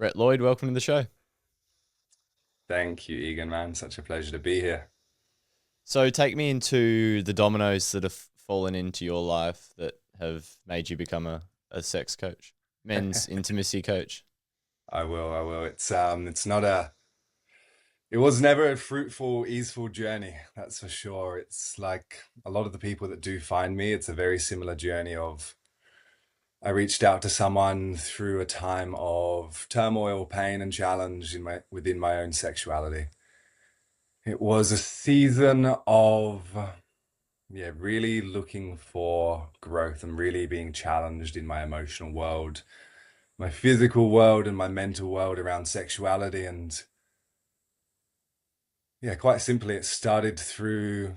Brett Lloyd, welcome to the show. Thank you, Egan, man. Such a pleasure to be here. So, take me into the dominoes that have fallen into your life that have made you become a sex coach, men's intimacy coach. I will. It's not a it was never a fruitful, easeful journey, that's for sure. It's like a lot of the people that do find me, it's a very similar journey of I reached out to someone through a time of turmoil, pain, and challenge within my own sexuality. It was a season of really looking for growth and really being challenged in my emotional world, my physical world, and my mental world around sexuality. And yeah, quite simply, it started through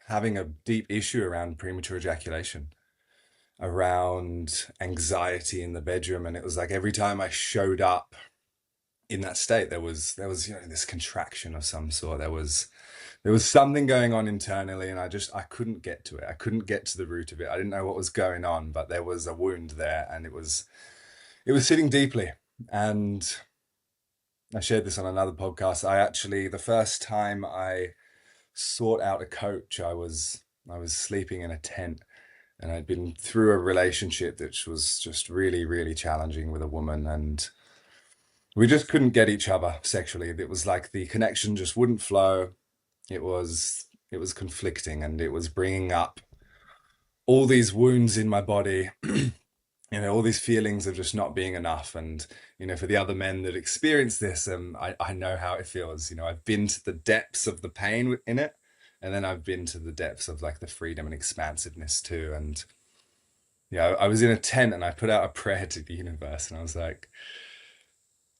having a deep issue around premature ejaculation, around anxiety in the bedroom. And it was like every time I showed up in that state, there was this contraction of some sort. There was something going on internally, and I couldn't get to it. I couldn't get to the root of it. I didn't know what was going on, but there was a wound there, and it was sitting deeply. And I shared this on another podcast. The first time I sought out a coach, I was sleeping in a tent, and I'd been through a relationship that was just really, really challenging with a woman, and we just couldn't get each other sexually. It was like the connection just wouldn't flow. It was conflicting, and it was bringing up all these wounds in my body, all these feelings of just not being enough. And for the other men that experience this, I know how it feels. I've been to the depths of the pain in it, and then I've been to the depths of like the freedom and expansiveness too. And I was in a tent, and I put out a prayer to the universe, and I was like,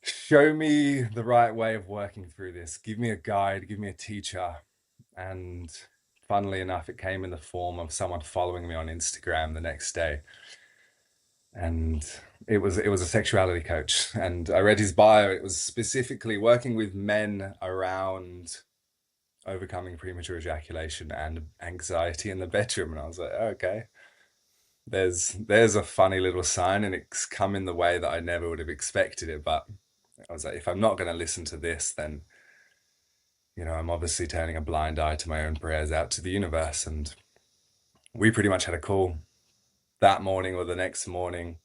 show me the right way of working through this. Give me a guide, give me a teacher. And funnily enough, it came in the form of someone following me on Instagram the next day. And it was a sexuality coach. And I read his bio. It was specifically working with men around overcoming premature ejaculation and anxiety in the bedroom. And I was like, oh, okay, there's a funny little sign, and it's come in the way that I never would have expected it. But I was like, if I'm not going to listen to this, then I'm obviously turning a blind eye to my own prayers out to the universe. And we pretty much had a call that morning or the next morning,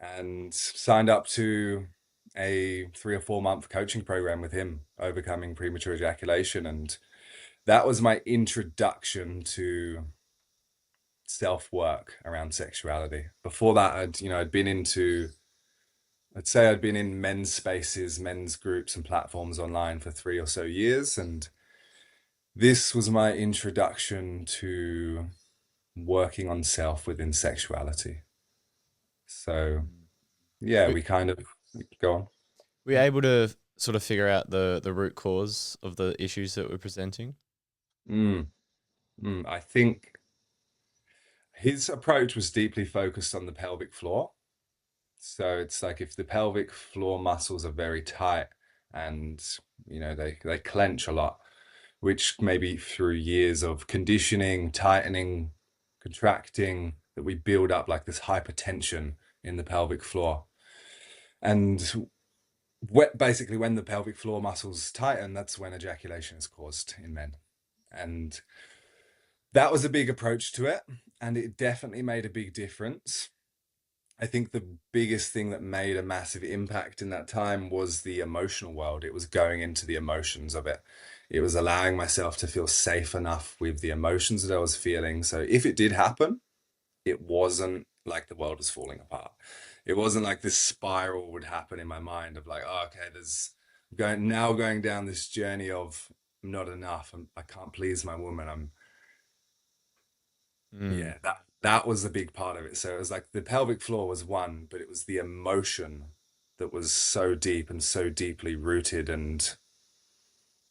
and signed up to a 3 or 4 month coaching program with him, overcoming premature ejaculation. And that was my introduction to self-work around sexuality. Before that, I'd say I'd been in men's spaces, men's groups and platforms online for 3 or so years. And this was my introduction to working on self within sexuality. So yeah, We we kind of go on. we able to sort of figure out the root cause of the issues that we're presenting. Mm, I think his approach was deeply focused on the pelvic floor. So it's like if the pelvic floor muscles are very tight, and they clench a lot, which maybe through years of conditioning, tightening, contracting, that we build up like this hypertension in the pelvic floor. And basically, when the pelvic floor muscles tighten, that's when ejaculation is caused in men. And that was a big approach to it, and it definitely made a big difference. I think the biggest thing that made a massive impact in that time was the emotional world. It was going into the emotions of it. It was allowing myself to feel safe enough with the emotions that I was feeling. So if it did happen, it wasn't like the world was falling apart. It wasn't like this spiral would happen in my mind of like, oh, okay, there's going down this journey of I'm not enough. I can't please my woman. Mm. Yeah, that was a big part of it. So it was like the pelvic floor was one, but it was the emotion that was so deep and so deeply rooted, and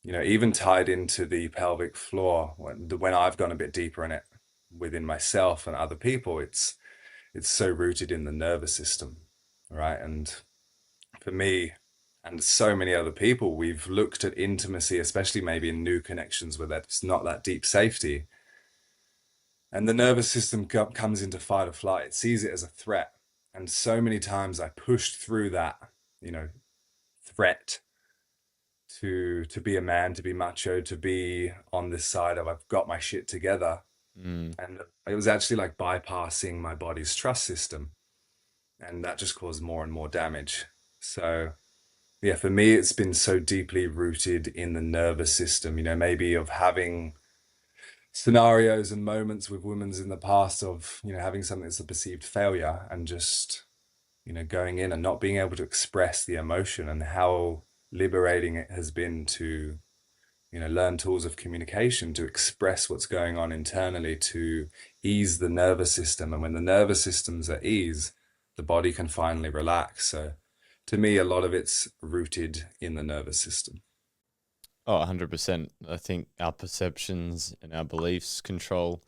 even tied into the pelvic floor. When I've gone a bit deeper in it within myself and other people, it's so rooted in the nervous system, right? And for me and so many other people, we've looked at intimacy, especially maybe in new connections where that's not that deep safety, and the nervous system comes into fight or flight. It sees it as a threat. And so many times I pushed through that, you know, threat to be a man, to be macho, to be on this side of I've got my shit together. Mm. And it was actually like bypassing my body's trust system. And that just caused more and more damage. So yeah, for me, it's been so deeply rooted in the nervous system, you know, maybe of having scenarios and moments with women's in the past of, you know, having something that's a perceived failure and just, you know, going in and not being able to express the emotion, and how liberating it has been to, you know, learn tools of communication to express what's going on internally, to ease the nervous system. And when the nervous system's at ease, the body can finally relax. So to me, a lot of it's rooted in the nervous system. Oh, 100%. I think our perceptions and our beliefs control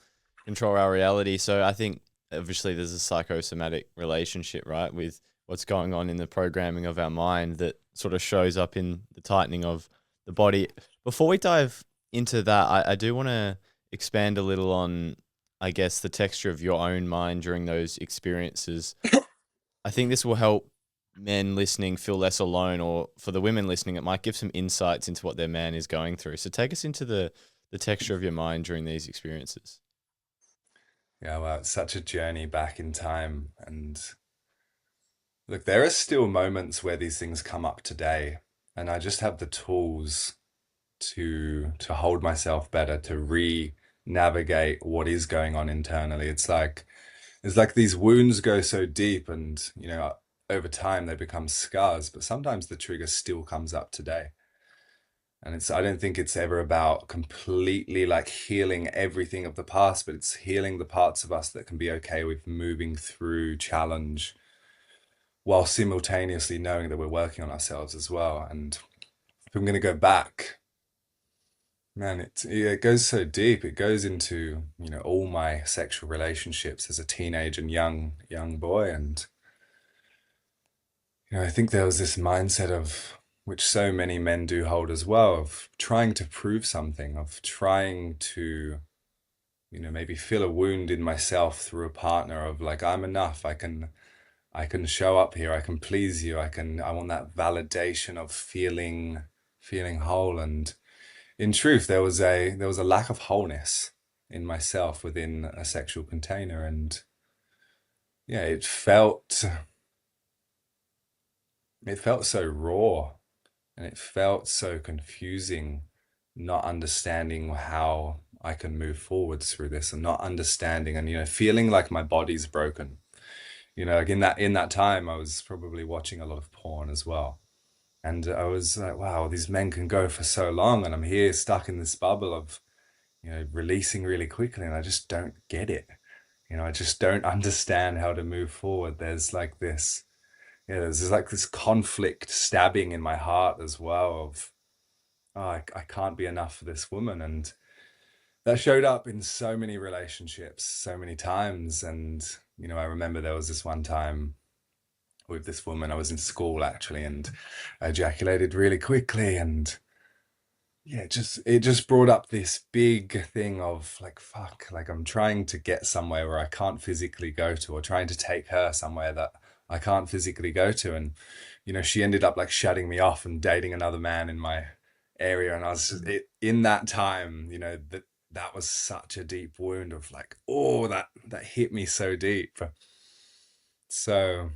our reality. So I think obviously there's a psychosomatic relationship, right, with what's going on in the programming of our mind that sort of shows up in the tightening of the body. Before we dive into that, I do want to expand a little on, I guess, the texture of your own mind during those experiences. I think this will help men listening feel less alone, or for the women listening, it might give some insights into what their man is going through. So take us into the texture of your mind during these experiences. Yeah, well, it's such a journey back in time. And look, there are still moments where these things come up today, and I just have the tools to hold myself better, to re-navigate what is going on internally. It's like these wounds go so deep, and you know, over time they become scars, but sometimes the trigger still comes up today. And I don't think it's ever about completely like healing everything of the past, but it's healing the parts of us that can be okay with moving through challenge while simultaneously knowing that we're working on ourselves as well. And if I'm going to go back, man, it goes so deep. It goes into, you know, all my sexual relationships as a teenage and young boy. And you know, I think there was this mindset of, which so many men do hold as well, of trying to prove something, of trying to, you know, maybe feel a wound in myself through a partner, of like, I'm enough. I can show up here. I can please you. I want that validation of feeling whole. And in truth, there was a lack of wholeness in myself within a sexual container. And yeah, it felt so raw, and it felt so confusing, not understanding how I can move forward through this, and not understanding, and you know, feeling like my body's broken. You know, like in that time, I was probably watching a lot of porn as well. And I was like, wow, these men can go for so long, and I'm here stuck in this bubble of, you know, releasing really quickly, and I just don't get it. You know, I just don't understand how to move forward. There's like this conflict stabbing in my heart as well of, oh, I can't be enough for this woman. And that showed up in so many relationships, so many times. And, you know, I remember there was this one time with this woman, I was in school actually, and I ejaculated really quickly. And yeah, it just brought up this big thing of like, fuck, like I'm trying to get somewhere where I can't physically go to, or trying to take her somewhere that I can't physically go to. And, you know, she ended up like shutting me off and dating another man in my area. And I was just, in that time, you know, that was such a deep wound of like, oh, that hit me so deep. So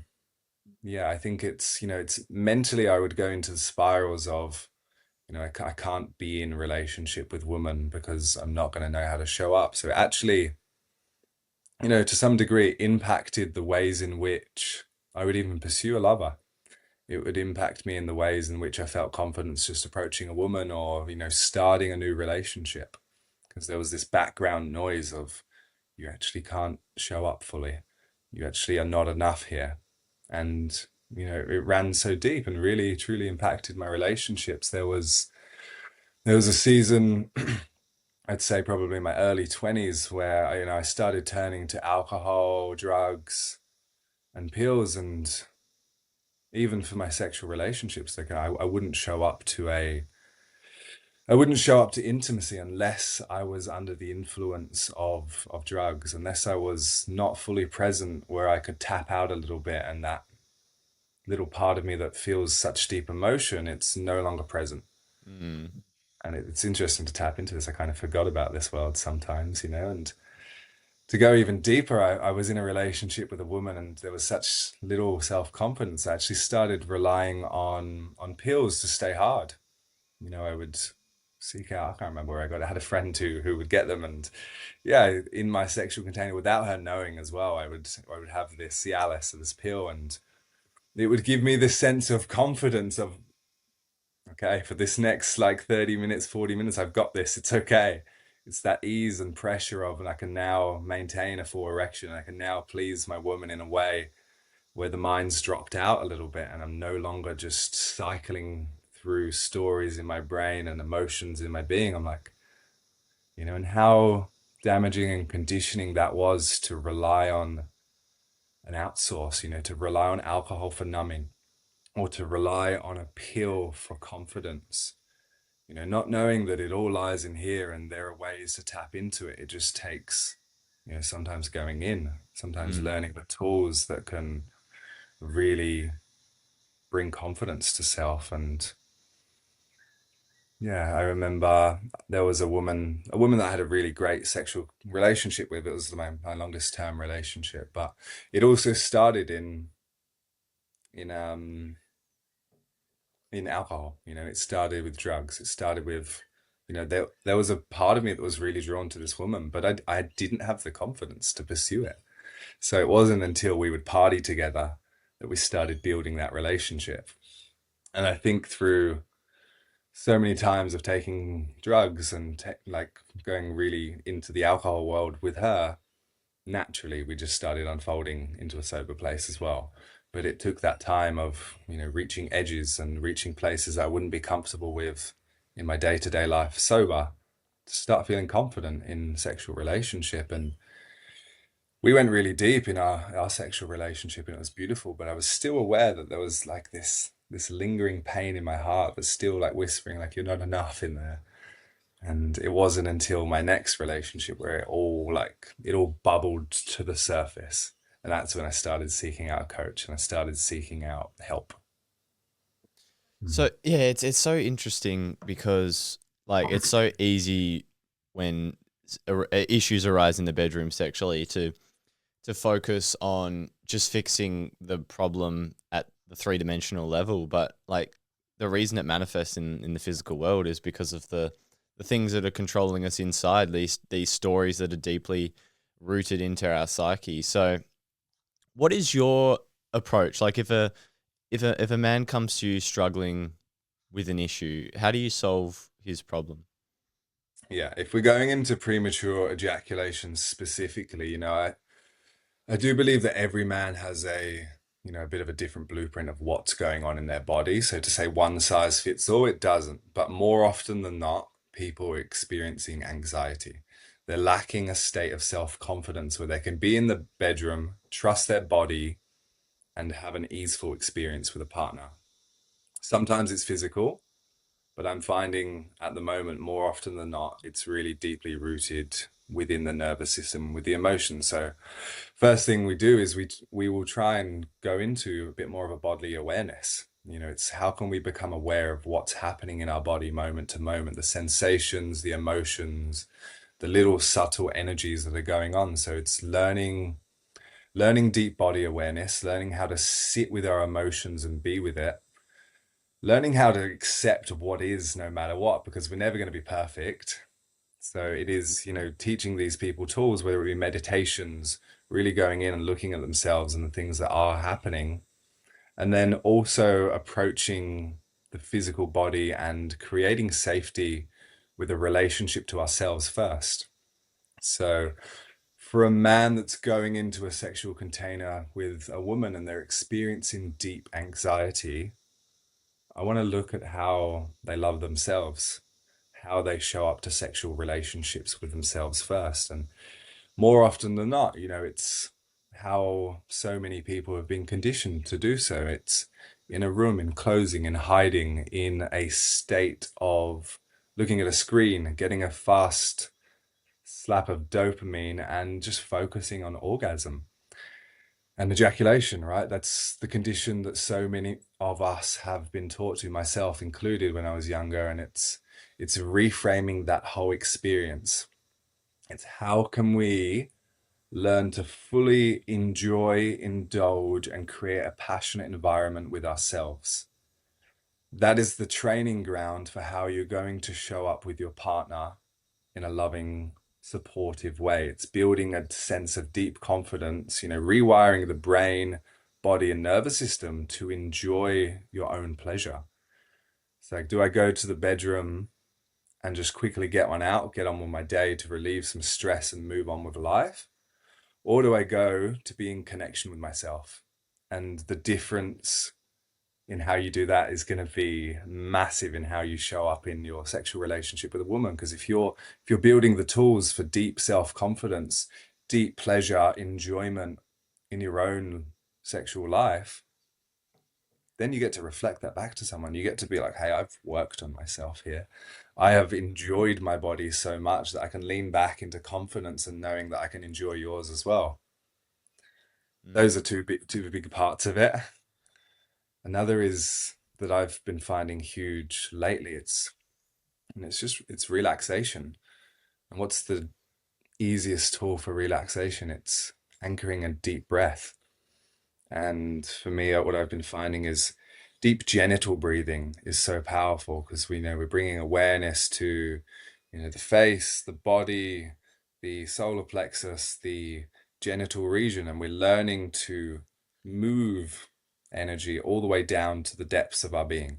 yeah, I think it's, you know, it's mentally, I would go into the spirals of, you know, I can't be in relationship with women because I'm not going to know how to show up. So actually, you know, to some degree, it impacted the ways in which I would even pursue a lover. It would impact me in the ways in which I felt confidence just approaching a woman, or, you know, starting a new relationship. Because there was this background noise of, you actually can't show up fully. You actually are not enough here. And, you know, it ran so deep and really, truly impacted my relationships. There was a season, I'd say probably in my early 20s, where you know, I started turning to alcohol, drugs, and pills. And even for my sexual relationships, like I wouldn't show up to I wouldn't show up to intimacy unless I was under the influence of drugs, unless I was not fully present where I could tap out a little bit, and that little part of me that feels such deep emotion, it's no longer present. Mm. And it's interesting to tap into this. I kind of forgot about this world sometimes, and to go even deeper, I was in a relationship with a woman, and there was such little self-confidence. I actually started relying on pills to stay hard. I would seek out, I can't remember where I got it. I had a friend who would get them, and yeah, in my sexual container without her knowing as well, I would have this Cialis or this pill, and it would give me this sense of confidence of, okay, for this next like 30 minutes, 40 minutes, I've got this. It's okay. It's that ease and pressure of, and I can now maintain a full erection. I can now please my woman in a way where the mind's dropped out a little bit, and I'm no longer just cycling through stories in my brain and emotions in my being. I'm like, and how damaging and conditioning that was to rely on an outsource, to rely on alcohol for numbing, or to rely on a pill for confidence, not knowing that it all lies in here and there are ways to tap into it. It just takes, sometimes going in, sometimes Mm. learning the tools that can really bring confidence to self. And yeah, I remember there was a woman that I had a really great sexual relationship with. It was my longest term relationship, but it also started in in alcohol. It started with drugs. It started with, there was a part of me that was really drawn to this woman, but I didn't have the confidence to pursue it. So it wasn't until we would party together that we started building that relationship. And I think through so many times of taking drugs and like going really into the alcohol world with her, naturally we just started unfolding into a sober place as well. But it took that time of, reaching edges and reaching places I wouldn't be comfortable with in my day-to-day life sober, to start feeling confident in sexual relationship. And we went really deep in our sexual relationship, and it was beautiful, but I was still aware that there was like this lingering pain in my heart that's still like whispering like, you're not enough in there. And it wasn't until my next relationship where it all bubbled to the surface. And that's when I started seeking out a coach, and I started seeking out help. So yeah, it's so interesting because like it's so easy when issues arise in the bedroom sexually to focus on just fixing the problem at the three-dimensional level, but like the reason it manifests in the physical world is because of the things that are controlling us inside, these stories that are deeply rooted into our psyche. So what is your approach? Like if a man comes to you struggling with an issue, how do you solve his problem? Yeah, if we're going into premature ejaculation specifically, I do believe that every man has a bit of a different blueprint of what's going on in their body. So to say one size fits all, it doesn't. But more often than not, people are experiencing anxiety. They're lacking a state of self-confidence where they can be in the bedroom, trust their body, and have an easeful experience with a partner. Sometimes it's physical, but I'm finding at the moment, more often than not, it's really deeply rooted within the nervous system with the emotions. So first thing we do is we will try and go into a bit more of a bodily awareness. It's how can we become aware of what's happening in our body moment to moment, the sensations, the emotions, the little subtle energies that are going on. So it's learning deep body awareness, learning how to sit with our emotions and be with it, learning how to accept what is no matter what, because we're never going to be perfect. So it is, teaching these people tools, whether it be meditations, really going in and looking at themselves and the things that are happening, and then also approaching the physical body and creating safety with a relationship to ourselves first. So for a man that's going into a sexual container with a woman and they're experiencing deep anxiety, I want to look at how they love themselves, how they show up to sexual relationships with themselves first. And more often than not, it's how so many people have been conditioned to do so. It's in a room, in closing, in hiding, in a state of looking at a screen, getting a fast slap of dopamine, and just focusing on orgasm and ejaculation, right? That's the condition that so many of us have been taught to, myself included when I was younger. And it's reframing that whole experience. It's how can we learn to fully enjoy, indulge, and create a passionate environment with ourselves. That is the training ground for how you're going to show up with your partner in a loving, supportive way. It's building a sense of deep confidence, rewiring the brain, body, and nervous system to enjoy your own pleasure. It's like, do I go to the bedroom and just quickly get one out, get on with my day to relieve some stress and move on with life? Or do I go to be in connection with myself? And the difference in how you do that is going to be massive in how you show up in your sexual relationship with a woman. Because if you're building the tools for deep self-confidence, deep pleasure, enjoyment in your own sexual life, then you get to reflect that back to someone. You get to be like, hey, I've worked on myself here. I have enjoyed my body so much that I can lean back into confidence and knowing that I can enjoy yours as well. Mm. Those are two big parts of it. Another is that I've been finding huge lately. It's relaxation. And what's the easiest tool for relaxation? It's anchoring a deep breath. And for me, what I've been finding is deep genital breathing is so powerful because we know we're bringing awareness to, the face, the body, the solar plexus, the genital region, and we're learning to move energy all the way down to the depths of our being.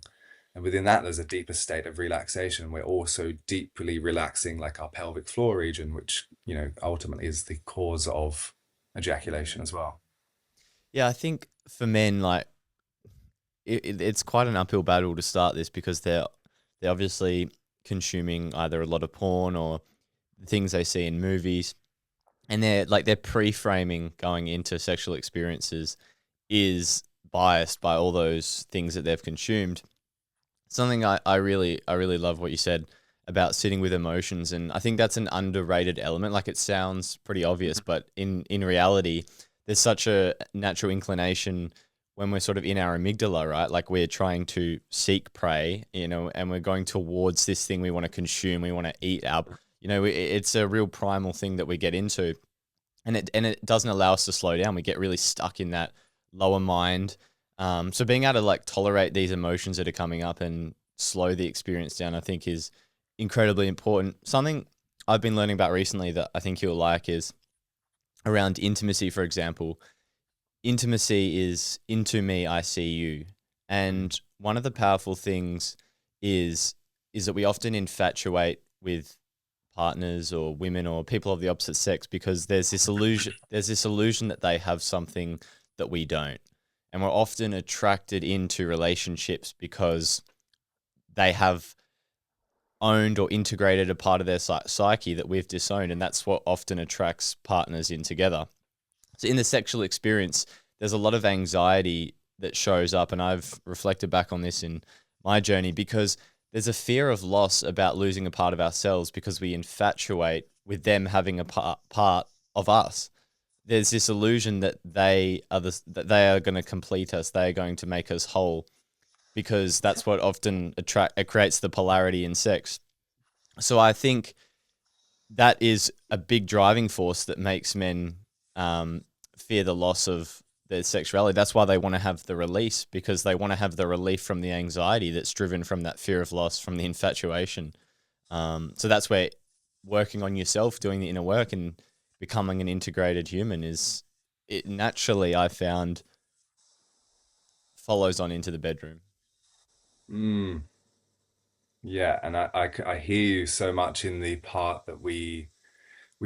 And within that, there's a deeper state of relaxation. We're also deeply relaxing like our pelvic floor region, which, ultimately is the cause of ejaculation as well. Yeah, I think for men, like it's quite an uphill battle to start this because they're obviously consuming either a lot of porn or things they see in movies, and they're pre-framing going into sexual experiences is biased by all those things that they've consumed. Something I really love what you said about sitting with emotions, and I think that's an underrated element. Like, it sounds pretty obvious, but in reality, there's such a natural inclination when we're sort of in our amygdala, right? Like, we're trying to seek prey, and we're going towards this thing we want to consume, we want to eat up. It's a real primal thing that we get into, and it doesn't allow us to slow down. We get really stuck in that lower mind. So being able to like tolerate these emotions that are coming up and slow the experience down, I think is incredibly important. Something I've been learning about recently that I think you'll like is around intimacy, for example. Intimacy is into me, I see you. Mm. And one of the powerful things is that we often infatuate with partners or women or people of the opposite sex because there's this illusion that they have something that we don't. And we're often attracted into relationships because they have owned or integrated a part of their psyche that we've disowned, and that's what often attracts partners in together. So in the sexual experience, there's a lot of anxiety that shows up, and I've reflected back on this in my journey because there's a fear of loss about losing a part of ourselves because we infatuate with them having a part of us. There's this illusion that that they are going to complete us, they are going to make us whole, because that's what often it creates the polarity in sex. So I think that is a big driving force that makes men fear the loss of their sexuality. That's why they want to have the release, because they want to have the relief from the anxiety that's driven from that fear of loss, from the infatuation. So that's where working on yourself, doing the inner work, and becoming an integrated human is it naturally, I found, follows on into the bedroom. Mm. Yeah, and I hear you so much in the part that we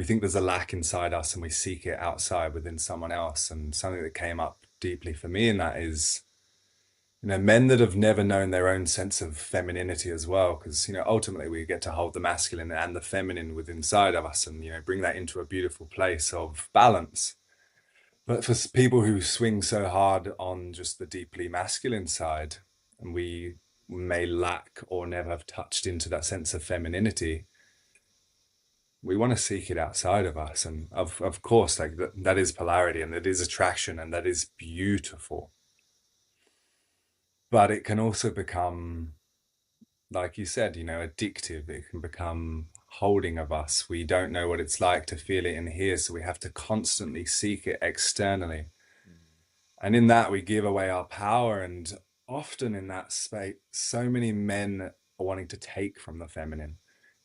think there's a lack inside us and we seek it outside within someone else. And something that came up deeply for me in that is, men that have never known their own sense of femininity as well, because ultimately we get to hold the masculine and the feminine within inside of us, and bring that into a beautiful place of balance. But for people who swing so hard on just the deeply masculine side, and we may lack or never have touched into that sense of femininity, we want to seek it outside of us. And of course, like that is polarity and that is attraction and that is beautiful. But it can also become, like you said, addictive. It can become holding of us. We don't know what it's like to feel it in here, so we have to constantly seek it externally. And in that, we give away our power. And often in that space, so many men are wanting to take from the feminine.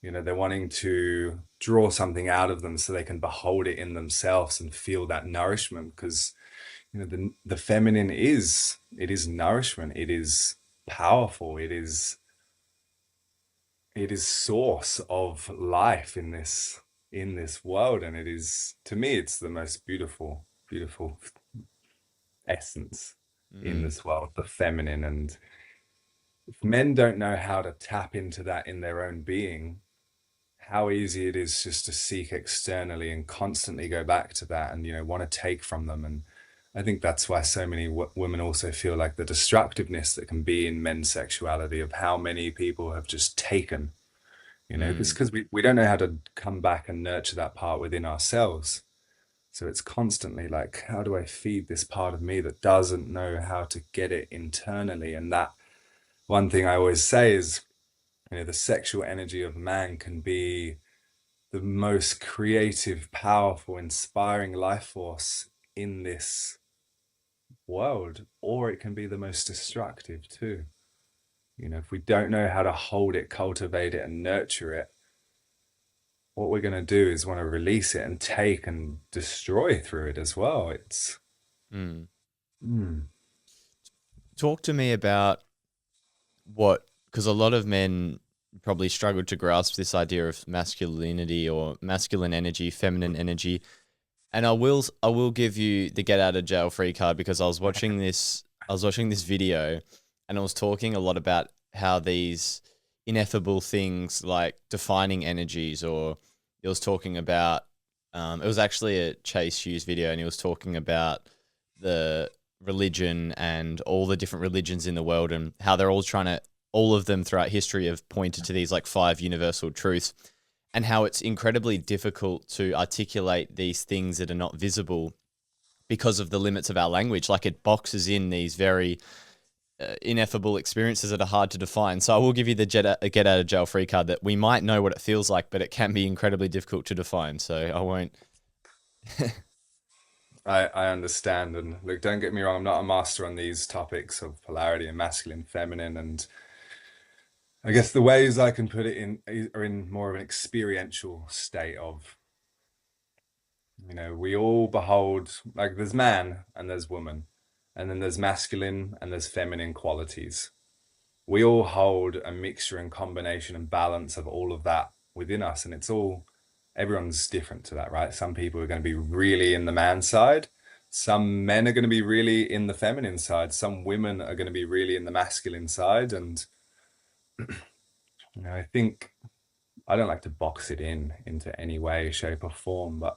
They're wanting to draw something out of them so they can behold it in themselves and feel that nourishment. Because the feminine is nourishment. It is powerful. It is source of life in this world, and it is, to me, it's the most beautiful essence in Mm, this world, the feminine. And if men don't know how to tap into that in their own being, how easy it is just to seek externally and constantly go back to that and want to take from them. And I think that's why so many women also feel like the destructiveness that can be in men's sexuality, of how many people have just taken. It's mm, because we don't know how to come back and nurture that part within ourselves. So it's constantly like, how do I feed this part of me that doesn't know how to get it internally? And that one thing I always say is, the sexual energy of man can be the most creative, powerful, inspiring life force in this world, or it can be the most destructive too. If we don't know how to hold it, cultivate it, and nurture it, what we're going to do is want to release it and take and destroy through it as well. It's mm. mm, Talk to me about what, because a lot of men probably struggle to grasp this idea of masculinity or masculine energy, feminine energy. And I will give you the get out of jail free card, because I was watching this video, and I was talking a lot about how these ineffable things like defining energies, or it was talking about it was actually a Chase Hughes video, and he was talking about the religion and all the different religions in the world, and how they're all trying to, all of them throughout history have pointed to these like five universal truths, and how it's incredibly difficult to articulate these things that are not visible because of the limits of our language. Like, it boxes in these very ineffable experiences that are hard to define. So I will give you the get out of jail free card that we might know what it feels like, but it can be incredibly difficult to define. So I won't. I understand. And look, don't get me wrong, I'm not a master on these topics of polarity and masculine, feminine. And I guess the ways I can put it in are in more of an experiential state of, we all behold, like, there's man and there's woman, and then there's masculine and there's feminine qualities. We all hold a mixture and combination and balance of all of that within us. And everyone's different to that, right? Some people are going to be really in the man side. Some men are going to be really in the feminine side. Some women are going to be really in the masculine side. And, I think I don't like to box it into any way, shape, or form, but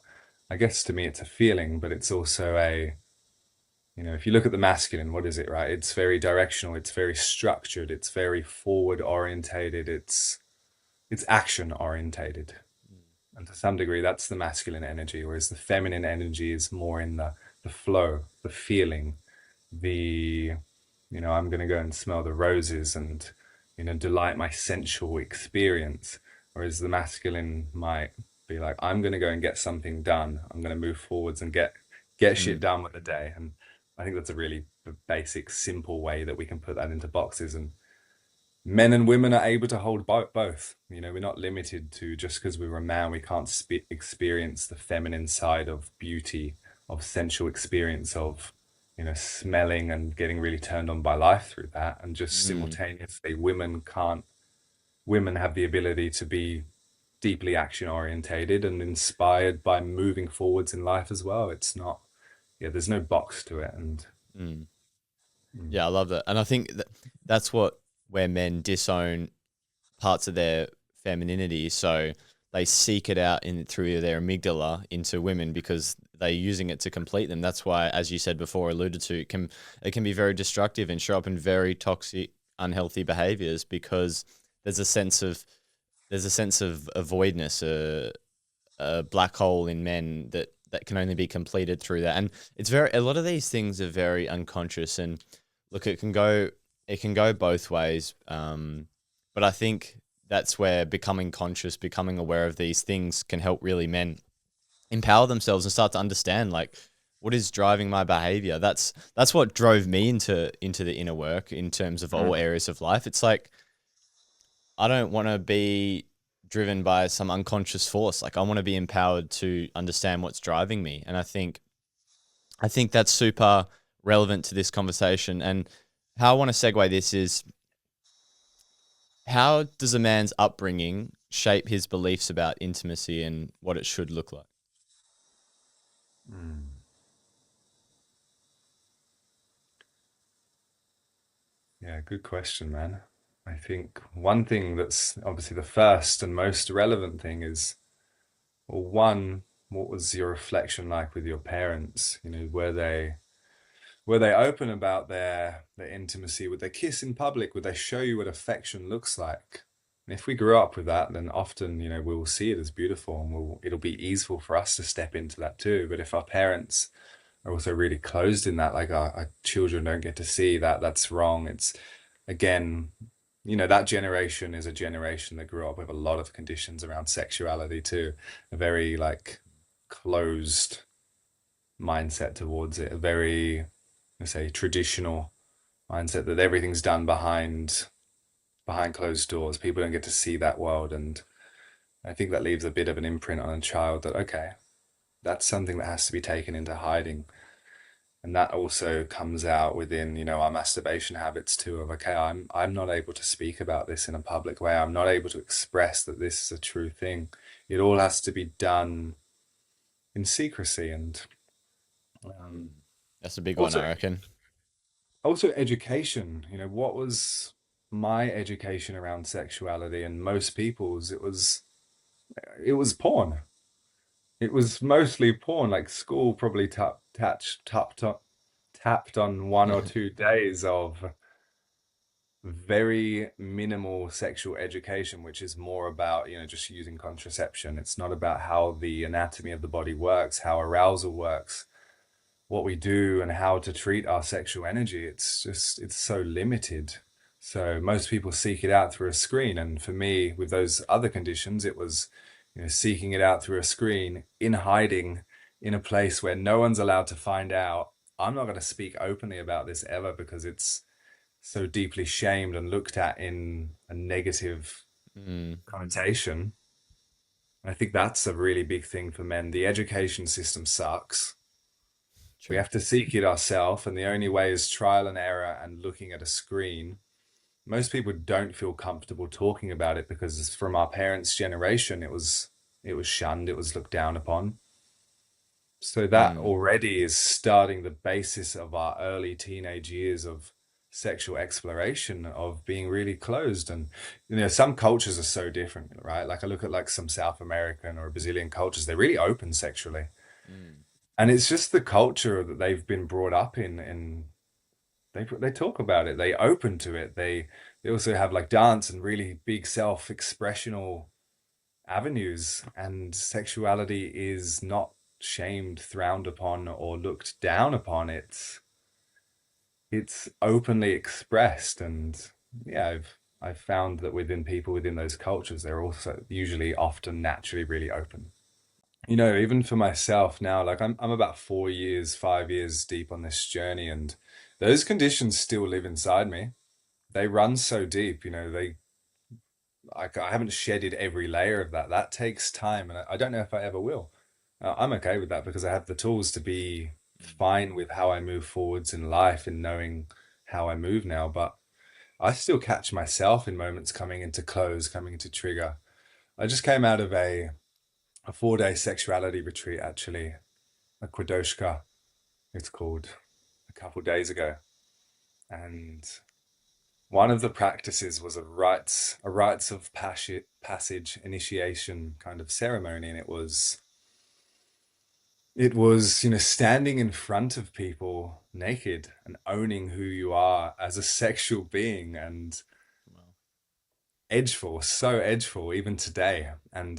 I guess to me it's a feeling, but it's also if you look at the masculine, what is it, right? It's very directional, it's very structured, it's very forward orientated, it's action orientated. And to some degree, that's the masculine energy, whereas the feminine energy is more in the flow, the feeling, the, I'm going to go and smell the roses and, delight my sensual experience. Whereas the masculine might be like, I'm going to go and get something done. I'm going to move forwards and get shit Mm, done with the day. And I think that's a really basic, simple way that we can put that into boxes. And men and women are able to hold both. We're not limited to, just because we were a man, we can't experience the feminine side of beauty, of sensual experience, of smelling and getting really turned on by life through that. And just mm, simultaneously, women have the ability to be deeply action orientated and inspired by moving forwards in life as well. It's not, yeah, there's no box to it. And mm. mm, Yeah, I love that, and I think that's where men disown parts of their femininity. So they seek it out in through their amygdala into women, because they're using it to complete them. That's why, as you said before, alluded to, it can be very destructive and show up in very toxic unhealthy behaviors, because there's a sense of a voidness, a black hole in men that can only be completed through that. And it's very, a lot of these things are very unconscious. And look, it can go both ways. But I think that's where becoming conscious, becoming aware of these things can help really men empower themselves and start to understand, like, what is driving my behavior. That's what drove me into the inner work in terms of all Mm. areas of life. It's like, I don't want to be driven by some unconscious force. Like, I want to be empowered to understand what's driving me. And I think that's super relevant to this conversation. And how I want to segue this is, how does a man's upbringing shape his beliefs about intimacy and what it should look like? Mm. Yeah, good question, man. I think one thing that's obviously the first and most relevant thing is, well, one, what was your reflection like with your parents? You know, were they open about their intimacy? Would they kiss in public? Would they show you what affection looks like? And if we grew up with that, then often, you know, we'll see it as beautiful, and it'll be easy for us to step into that too. But if our parents are also really closed in that, like our children don't get to see that, that's wrong. It's, again, you know, that generation is a generation that grew up with a lot of conditions around sexuality too, a very like closed mindset towards it, a very, let's say, traditional mindset that everything's done behind closed doors. People don't get to see that world, and I think that leaves a bit of an imprint on a child that, okay, that's something that has to be taken into hiding. And that also comes out within, you know, our masturbation habits too, of, okay, I'm not able to speak about this in a public way. I'm not able to express that this is a true thing. It all has to be done in secrecy. And um, That's a big one, also I reckon. also education. You know, what was my education around sexuality, and most people's, it was porn. It was mostly porn. Like, school probably tapped on 1 or 2 days of very minimal sexual education, which is more about, you know, just using contraception. It's not about how the anatomy of the body works, how arousal works, what we do, and how to treat our sexual energy. It's so limited. So most people seek it out through a screen. And for me, with those other conditions, it was, you know, seeking it out through a screen in hiding, in a place where no one's allowed to find out. I'm not going to speak openly about this ever, because it's so deeply shamed and looked at in a negative Mm, connotation. I think that's a really big thing for men. The education system sucks. We true. have to seek it ourselves, and the only way is trial and error and looking at a screen. Most people don't feel comfortable talking about it, because from our parents' generation, it was shunned, it was looked down upon. So that Mm, already is starting the basis of our early teenage years of sexual exploration, of being really closed. And, you know, some cultures are so different, right? Like, I look at like some South American or Brazilian cultures, they're really open sexually. mm, And it's just the culture that they've been brought up in, and they talk about it, they open to it. They also have like dance and really big self-expressional avenues, and sexuality is not shamed, frowned upon, or looked down upon. It's openly expressed. And yeah, I've found that within people within those cultures, they're also usually often naturally really open. You know, even for myself now, like I'm about 4 years, 5 years deep on this journey, and those conditions still live inside me. They run so deep, you know, I haven't shedded every layer of that. That takes time, and I don't know if I ever will. I'm okay with that, because I have the tools to be mm. fine with how I move forwards in life, and knowing how I move now. But I still catch myself in moments coming into close, coming into trigger. I just came out of a 4 day sexuality retreat, actually, a Kwadoshka, it's called, a couple days ago. And one of the practices was a rites of passage initiation kind of ceremony, and it was It was, standing in front of people naked and owning who you are as a sexual being, and Wow. edgeful, so edgeful, even today. And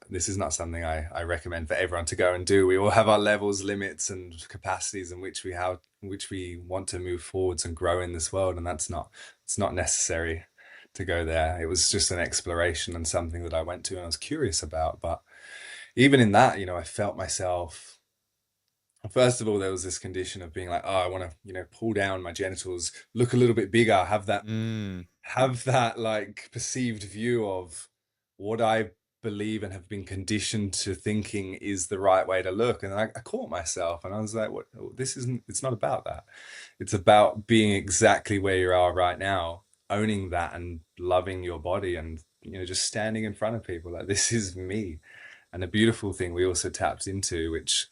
this is not something I recommend for everyone to go and do. We all have our levels, limits, and capacities in which we want to move forwards and grow in this world, and it's not necessary to go there. It was just an exploration and something that I went to and I was curious about. But even in that, I felt myself. First of all, there was this condition of being like, oh, I want to, pull down my genitals, look a little bit bigger, Mm, have that like perceived view of what I believe and have been conditioned to thinking is the right way to look. And I caught myself and I was like, what, this isn't, it's not about that. It's about being exactly where you are right now, owning that and loving your body and, just standing in front of people like this is me. And a beautiful thing we also tapped into, which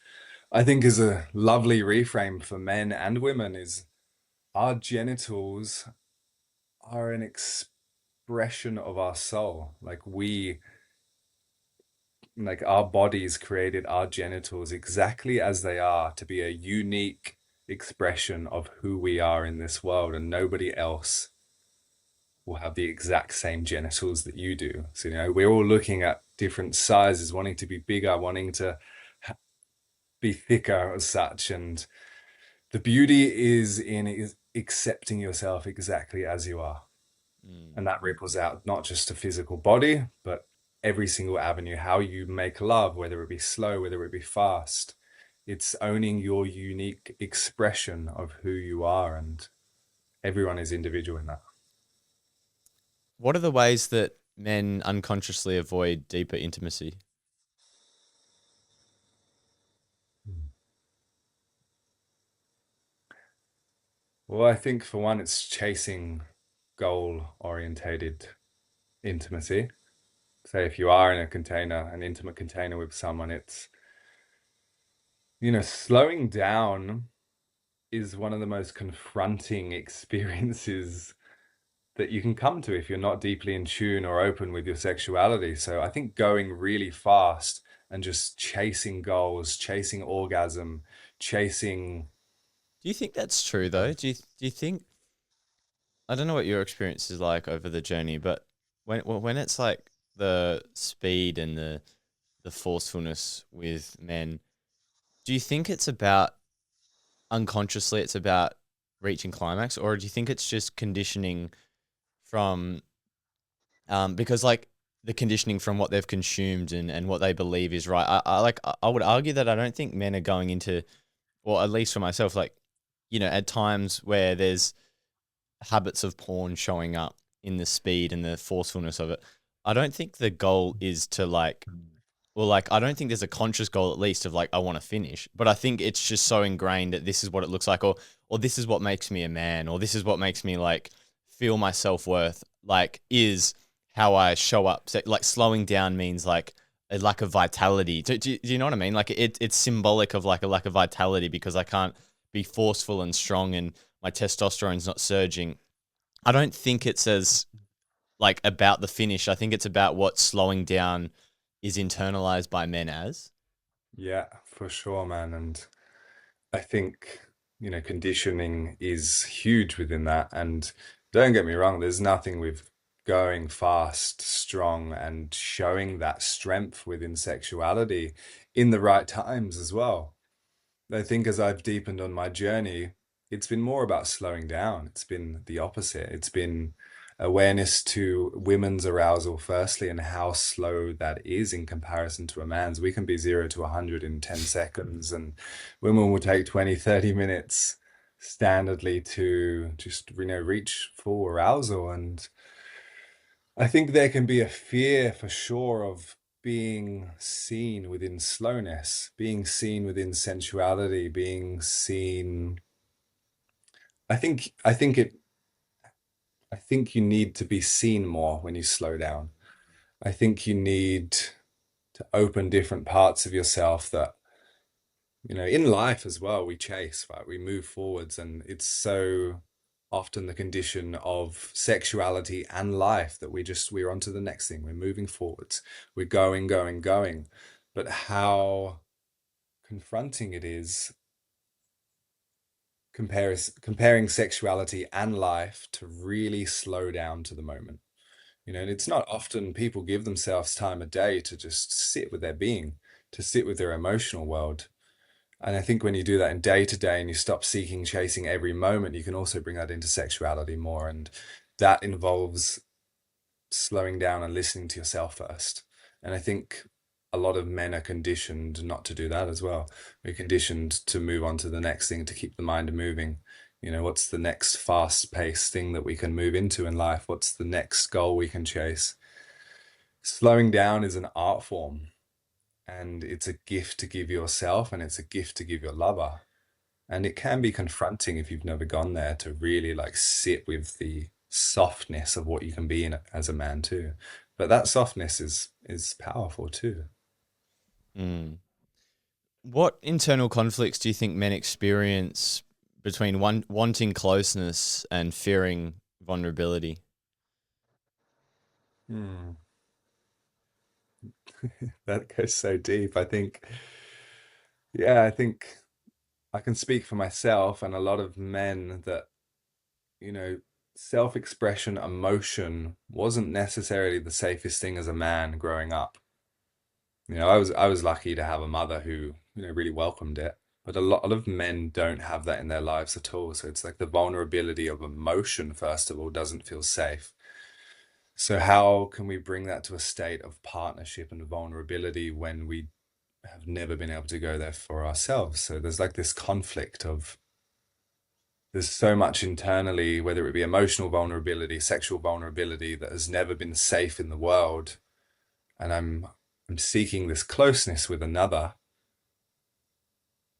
I think is a lovely reframe for men and women, is our genitals are an expression of our soul. Like our bodies created our genitals exactly as they are to be a unique expression of who we are in this world, and nobody else will have the exact same genitals that you do. So, we're all looking at different sizes, wanting to be bigger, wanting to be thicker as such. And the beauty is accepting yourself exactly as you are. mm. And that ripples out not just to physical body, but every single avenue, how you make love, whether it be slow, whether it be fast. It's owning your unique expression of who you are, and everyone is individual in that. What are the ways that men unconsciously avoid deeper intimacy? Well, I think for one, it's chasing goal orientated intimacy. Say if you are in a container, an intimate container with someone, it's, slowing down is one of the most confronting experiences that you can come to if you're not deeply in tune or open with your sexuality. So I think going really fast and just chasing goals, chasing orgasm, chasing. Do you think that's true though? Do you think I don't know what your experience is like over the journey, but when it's like the speed and the forcefulness with men, do you think it's about unconsciously it's about reaching climax, or do you think it's just conditioning from because like the conditioning from what they've consumed and what they believe is right? I would argue that I don't think men are going into, or at least for myself, like at times where there's habits of porn showing up in the speed and the forcefulness of it. I don't think the goal is to like, well, like, I don't think there's a conscious goal at least of like, I want to finish, but I think it's just so ingrained that this is what it looks like, or this is what makes me a man, or this is what makes me like feel my self worth, like, is how I show up. So, like, slowing down means like a lack of vitality. Do you know what I mean? Like, it's symbolic of like a lack of vitality because I can't be forceful and strong and my testosterone's not surging. I don't think it's as like about the finish. I think it's about what slowing down is internalized by men as. Yeah, for sure, man. And I think, conditioning is huge within that. And don't get me wrong, there's nothing with going fast, strong, and showing that strength within sexuality in the right times as well. I think as I've deepened on my journey, it's been more about slowing down. It's been the opposite. It's been awareness to women's arousal, firstly, and how slow that is in comparison to a man's. We can be 0 to 100 in 10 seconds, and women will take 20, 30 minutes standardly to just, reach full arousal. And I think there can be a fear for sure of being seen within slowness, being seen within sensuality, being seen. I think you need to be seen more when you slow down. I think you need to open different parts of yourself that, in life as well, we chase, right? We move forwards, and it's so often the condition of sexuality and life that we're on to the next thing. We're moving forwards. We're going, going, going. But how confronting it is comparing sexuality and life to really slow down to the moment. And it's not often people give themselves time a day to just sit with their being, to sit with their emotional world. And I think when you do that in day to day and you stop seeking, chasing every moment, you can also bring that into sexuality more. And that involves slowing down and listening to yourself first. And I think a lot of men are conditioned not to do that as well. We're conditioned to move on to the next thing, to keep the mind moving. What's the next fast paced thing that we can move into in life? What's the next goal we can chase? Slowing down is an art form, and it's a gift to give yourself, and it's a gift to give your lover. And it can be confronting if you've never gone there, to really like sit with the softness of what you can be in as a man too. But that softness is powerful too. Mm. What internal conflicts do you think men experience between wanting closeness and fearing vulnerability? Hmm. That goes so deep. I think I can speak for myself and a lot of men that, you know, self-expression, emotion wasn't necessarily the safest thing as a man growing up. I was lucky to have a mother who, really welcomed it. But a lot of men don't have that in their lives at all. So it's like the vulnerability of emotion, first of all, doesn't feel safe. So how can we bring that to a state of partnership and vulnerability when we have never been able to go there for ourselves? So there's like this conflict of there's so much internally, whether it be emotional vulnerability, sexual vulnerability, that has never been safe in the world. And I'm seeking this closeness with another,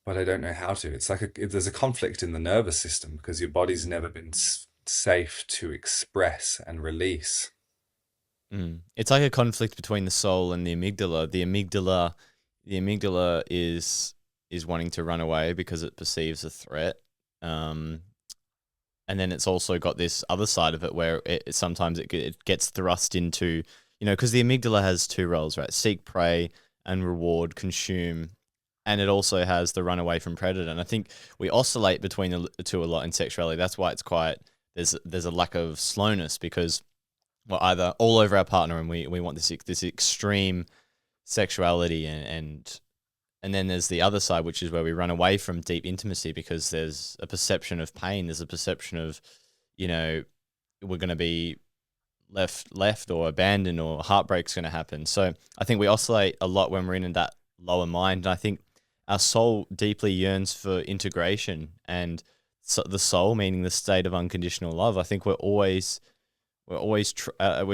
but I don't know how to. It's like there's a conflict in the nervous system because your body's never been safe to express and release. Mm. It's like a conflict between the soul and the amygdala. The amygdala is wanting to run away because it perceives a threat. Um, and then it's also got this other side of it where sometimes it gets thrust into, because the amygdala has two roles, right? Seek prey and reward, consume, and it also has the run away from predator. And I think we oscillate between the two a lot in sexuality. That's why it's quite there's a lack of slowness because we're either all over our partner and we want this extreme sexuality and then there's the other side, which is where we run away from deep intimacy because there's a perception of pain. There's a perception of, you know, we're going to be left or abandoned or heartbreak's going to happen. So I think we oscillate a lot when we're in that lower mind. And I think our soul deeply yearns for integration and so the soul, meaning the state of unconditional love. I think we're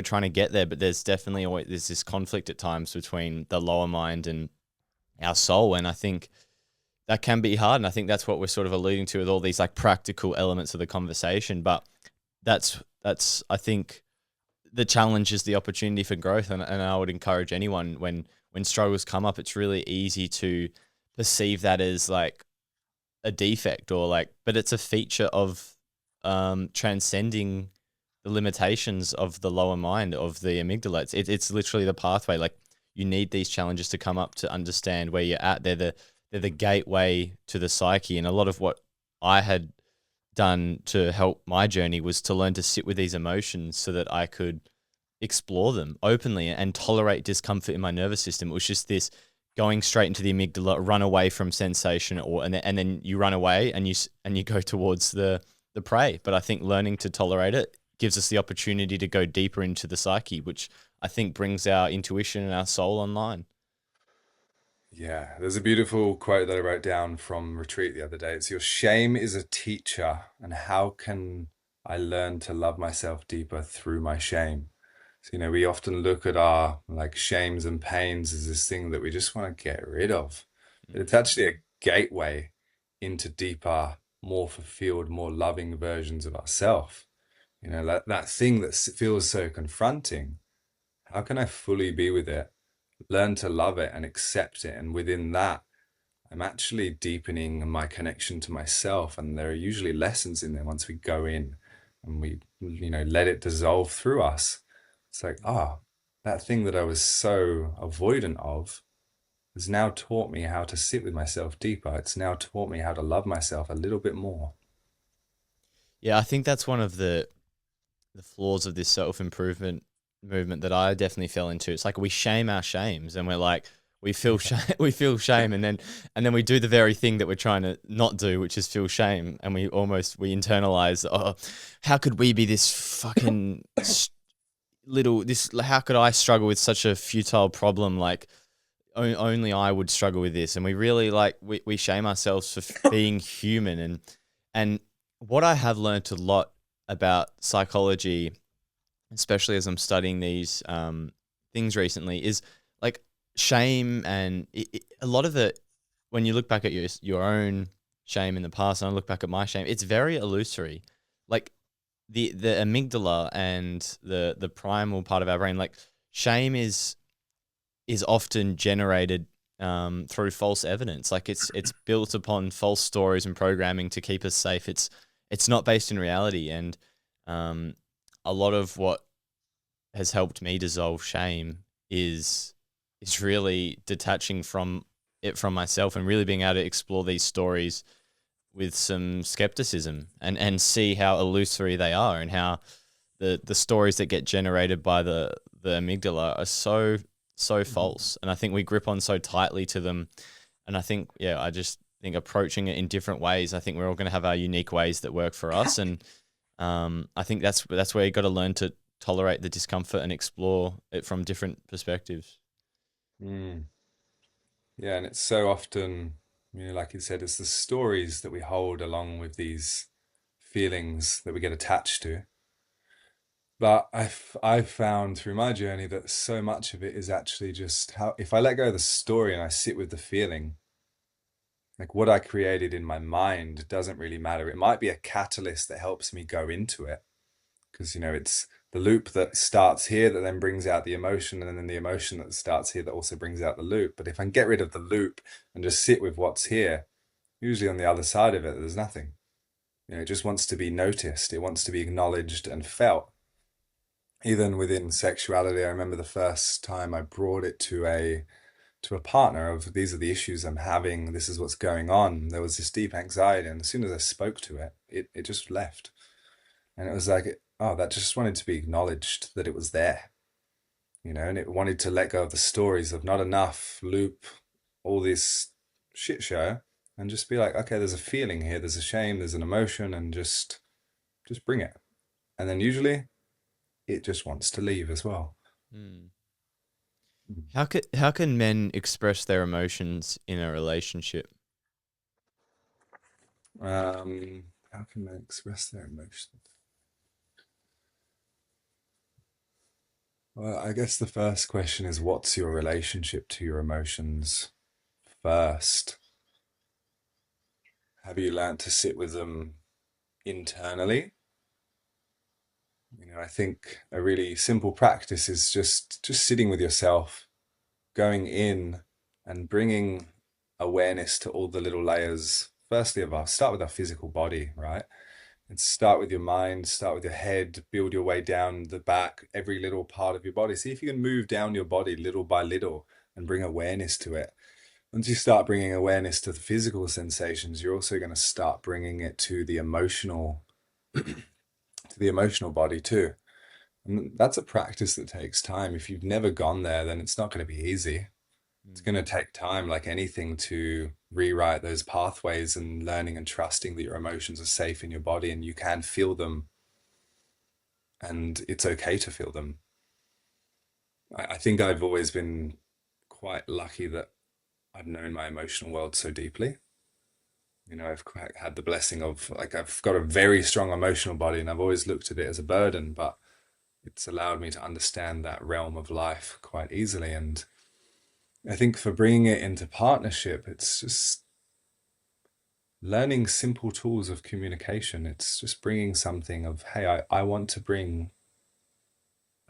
trying to get there, but there's definitely always there's this conflict at times between the lower mind and our soul, and I think that can be hard. And I think that's what we're sort of alluding to with all these like practical elements of the conversation. But that's I think the challenge is the opportunity for growth, and I would encourage anyone when struggles come up, it's really easy to perceive that as like a defect or like, but it's a feature of transcending the limitations of the lower mind of the amygdala. It's literally the pathway. Like you need these challenges to come up to understand where you're at. They're the gateway to the psyche, and a lot of what I had done to help my journey was to learn to sit with these emotions so that I could explore them openly and tolerate discomfort in my nervous system. It was just this going straight into the amygdala, run away from sensation, and then you run away and you go towards the prey. But I think learning to tolerate it gives us the opportunity to go deeper into the psyche, which I think brings our intuition and our soul online. Yeah, there's a beautiful quote that I wrote down from retreat the other day. It's your shame is a teacher, and how can I learn to love myself deeper through my shame? So, we often look at our like shames and pains as this thing that we just want to get rid of. But it's actually a gateway into deeper, more fulfilled, more loving versions of ourselves. That thing that feels so confronting. How can I fully be with it, learn to love it and accept it? And within that, I'm actually deepening my connection to myself. And there are usually lessons in there once we go in and we, let it dissolve through us. It's like, that thing that I was so avoidant of has now taught me how to sit with myself deeper. It's now taught me how to love myself a little bit more. Yeah, I think that's one of the flaws of this self improvement movement that I definitely fell into. It's like we shame our shames, and we're like we feel Yeah. shame, we feel shame, and then we do the very thing that we're trying to not do, which is feel shame, and we internalize. Oh, how could we be this fucking little this? How could I struggle with such a futile problem? Like only I would struggle with this, and we really like we shame ourselves for being human, and what I have learned a lot about psychology, especially as I'm studying these things recently, is like shame and a lot of it. When you look back at your own shame in the past, and I look back at my shame, it's very illusory. Like the amygdala and the primal part of our brain, like shame is often generated through false evidence. Like it's built upon false stories and programming to keep us safe. It's not based in reality, and um, a lot of what has helped me dissolve shame is really detaching from it from myself and really being able to explore these stories with some skepticism and see how illusory they are and how the stories that get generated by the amygdala are so Mhm. false, and I think we grip on so tightly to them. And I think, yeah, I just think approaching it in different ways, I think we're all going to have our unique ways that work for us. And I think that's where you got to learn to tolerate the discomfort and explore it from different perspectives. Mm. Yeah, and it's so often, like you said, it's the stories that we hold along with these feelings that we get attached to. But I've found through my journey that so much of it is actually just how if I let go of the story and I sit with the feeling, like what I created in my mind doesn't really matter. It might be a catalyst that helps me go into it because it's the loop that starts here that then brings out the emotion, and then the emotion that starts here that also brings out the loop. But if I can get rid of the loop and just sit with what's here, usually on the other side of it, there's nothing. It just wants to be noticed. It wants to be acknowledged and felt. Even within sexuality, I remember the first time I brought it to a partner of these are the issues I'm having, this is what's going on. There was this deep anxiety, and as soon as I spoke to it, it just left. And it was like, oh, that just wanted to be acknowledged that it was there, and it wanted to let go of the stories of not enough, loop, all this shit show, and just be like, okay, there's a feeling here, there's a shame, there's an emotion, and just bring it. And then usually it just wants to leave as well. Hmm. How can men express their emotions in a relationship? How can they express their emotions? Well, I guess the first question is what's your relationship to your emotions first? Have you learned to sit with them internally? I think a really simple practice is just sitting with yourself, going in and bringing awareness to all the little layers. Firstly, start with our physical body, right? And start with your mind, start with your head, build your way down the back, every little part of your body. See if you can move down your body little by little and bring awareness to it. Once you start bringing awareness to the physical sensations, you're also going to start bringing it to the emotional body too. And that's a practice that takes time. If you've never gone there, then it's not going to be easy. It's Hmm. going to take time, like anything, to rewrite those pathways and learning and trusting that your emotions are safe in your body and you can feel them and it's okay to feel them. I think I've always been quite lucky that I've known my emotional world so deeply. I've quite had the blessing of like I've got a very strong emotional body and I've always looked at it as a burden, but it's allowed me to understand that realm of life quite easily. And I think for bringing it into partnership, it's just learning simple tools of communication. It's just bringing something of, hey, I want to bring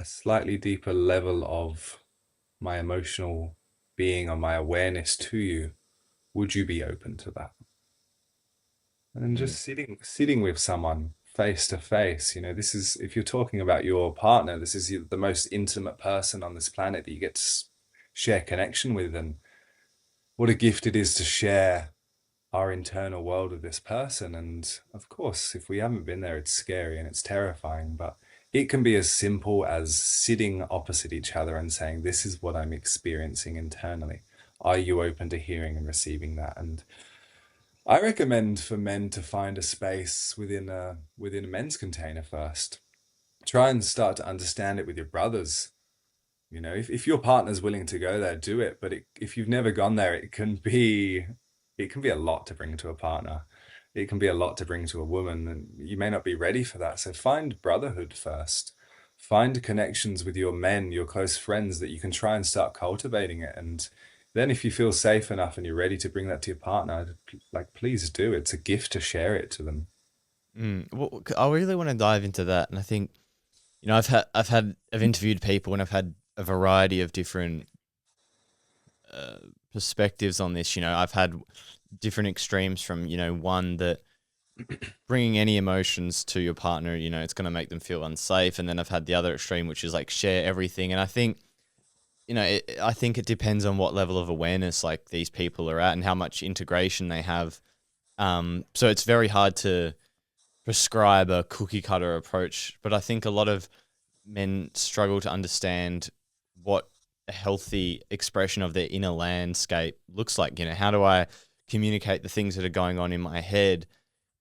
a slightly deeper level of my emotional being or my awareness to you. Would you be open to that? And then Hmm. just sitting with someone face to face. This is if you're talking about your partner, this is the most intimate person on this planet that you get to share connection with. And what a gift it is to share our internal world with this person. And of course, if we haven't been there, it's scary and it's terrifying, but it can be as simple as sitting opposite each other and saying, this is what I'm experiencing internally. Are you open to hearing and receiving that? And I recommend for men to find a space within a men's container first. Try and start to understand it with your brothers. You know, if your partner's willing to go there, do it. But if you've never gone there, it can be a lot to bring to a partner. It can be a lot to bring to a woman, and you may not be ready for that. So find brotherhood first. Find connections with your men, your close friends, that you can try and start cultivating it. And then if you feel safe enough and you're ready to bring that to your partner, like, please do. It's a gift to share it to them. Well, I really want to dive into that, and I think I've interviewed people, and I've had a variety of different perspectives on this. I've had different extremes from one that bringing any emotions to your partner, it's going to make them feel unsafe, and then I've had the other extreme, which is like share everything. And I think I think it depends on what level of awareness like these people are at and how much integration they have. So it's very hard to prescribe a cookie cutter approach, but I think a lot of men struggle to understand what a healthy expression of their inner landscape looks like. How do I communicate the things that are going on in my head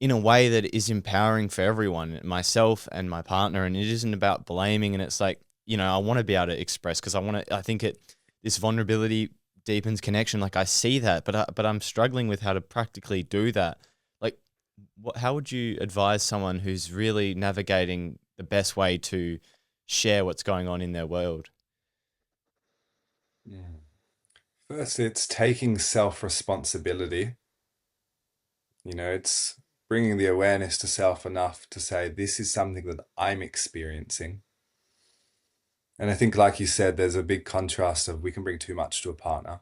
in a way that is empowering for everyone, myself and my partner, and it isn't about blaming. And it's like, I want to be able to express, because I think this vulnerability deepens connection. Like I see that, but I'm struggling with how to practically do that. Like, how would you advise someone who's really navigating the best way to share what's going on in their world? Mm. First, it's taking self-responsibility. It's bringing the awareness to self enough to say, this is something that I'm experiencing. And I think, like you said, there's a big contrast of we can bring too much to a partner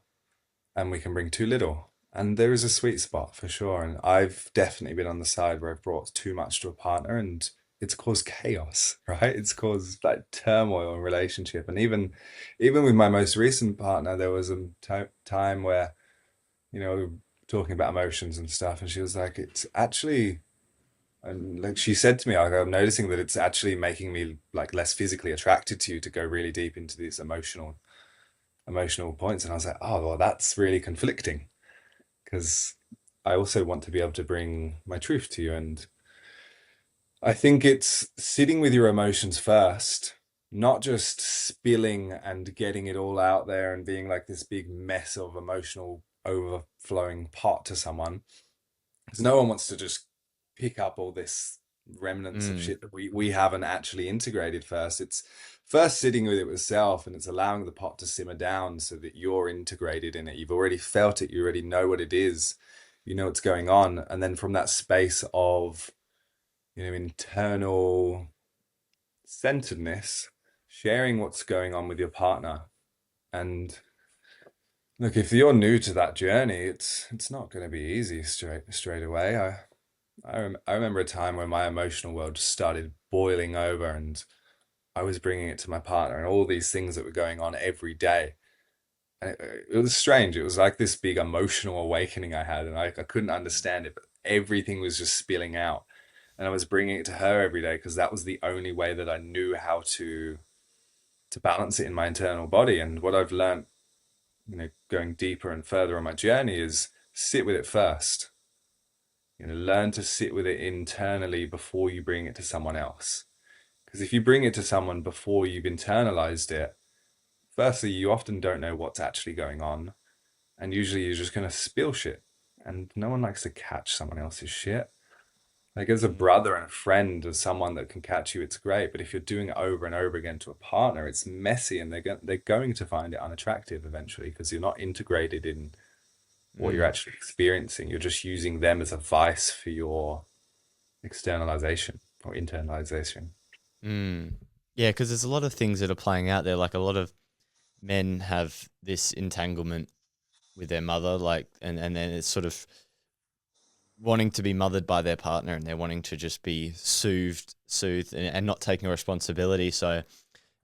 and we can bring too little. And there is a sweet spot for sure. And I've definitely been on the side where I've brought too much to a partner and it's caused chaos, right? It's caused like turmoil in relationship. And even with my most recent partner, there was a time where, we were talking about emotions and stuff, and she was like, it's actually, and like she said to me, like, I'm noticing that it's actually making me like less physically attracted to you to go really deep into these emotional points. And I was like, oh, well, that's really conflicting, because I also want to be able to bring my truth to you. And I think it's sitting with your emotions first, not just spilling and getting it all out there and being like this big mess of emotional overflowing pot to someone. Because no one wants to just pick up all this remnants of Mm, shit that we haven't actually integrated first. It's first sitting with it with self, and it's allowing the pot to simmer down so that you're integrated in it. You've already felt it, you already know what it is, you know what's going on. And then from that space of, internal centeredness, sharing what's going on with your partner. And look, if you're new to that journey, it's not going to be easy straight away. I remember a time when my emotional world just started boiling over, and I was bringing it to my partner and all these things that were going on every day. And it was strange. It was like this big emotional awakening I had, and I couldn't understand it, but everything was just spilling out. And I was bringing it to her every day because that was the only way that I knew how to balance it in my internal body. And what I've learned, going deeper and further on my journey, is sit with it first. Learn to sit with it internally before you bring it to someone else. Because if you bring it to someone before you've internalized it, firstly, you often don't know what's actually going on. And usually you're just going to spill shit. And no one likes to catch someone else's shit. Like, as a mm, brother and a friend, as someone that can catch you, it's great. But if you're doing it over and over again to a partner, it's messy, and they're going to find it unattractive eventually, because you're not integrated in what you're mm, actually experiencing. You're just using them as a vice for your externalization or internalization. mm. Yeah, because there's a lot of things that are playing out there. Like a lot of men have this entanglement with their mother, like, and then it's sort of wanting to be mothered by their partner, and they're wanting to just be soothed, and not taking responsibility. So,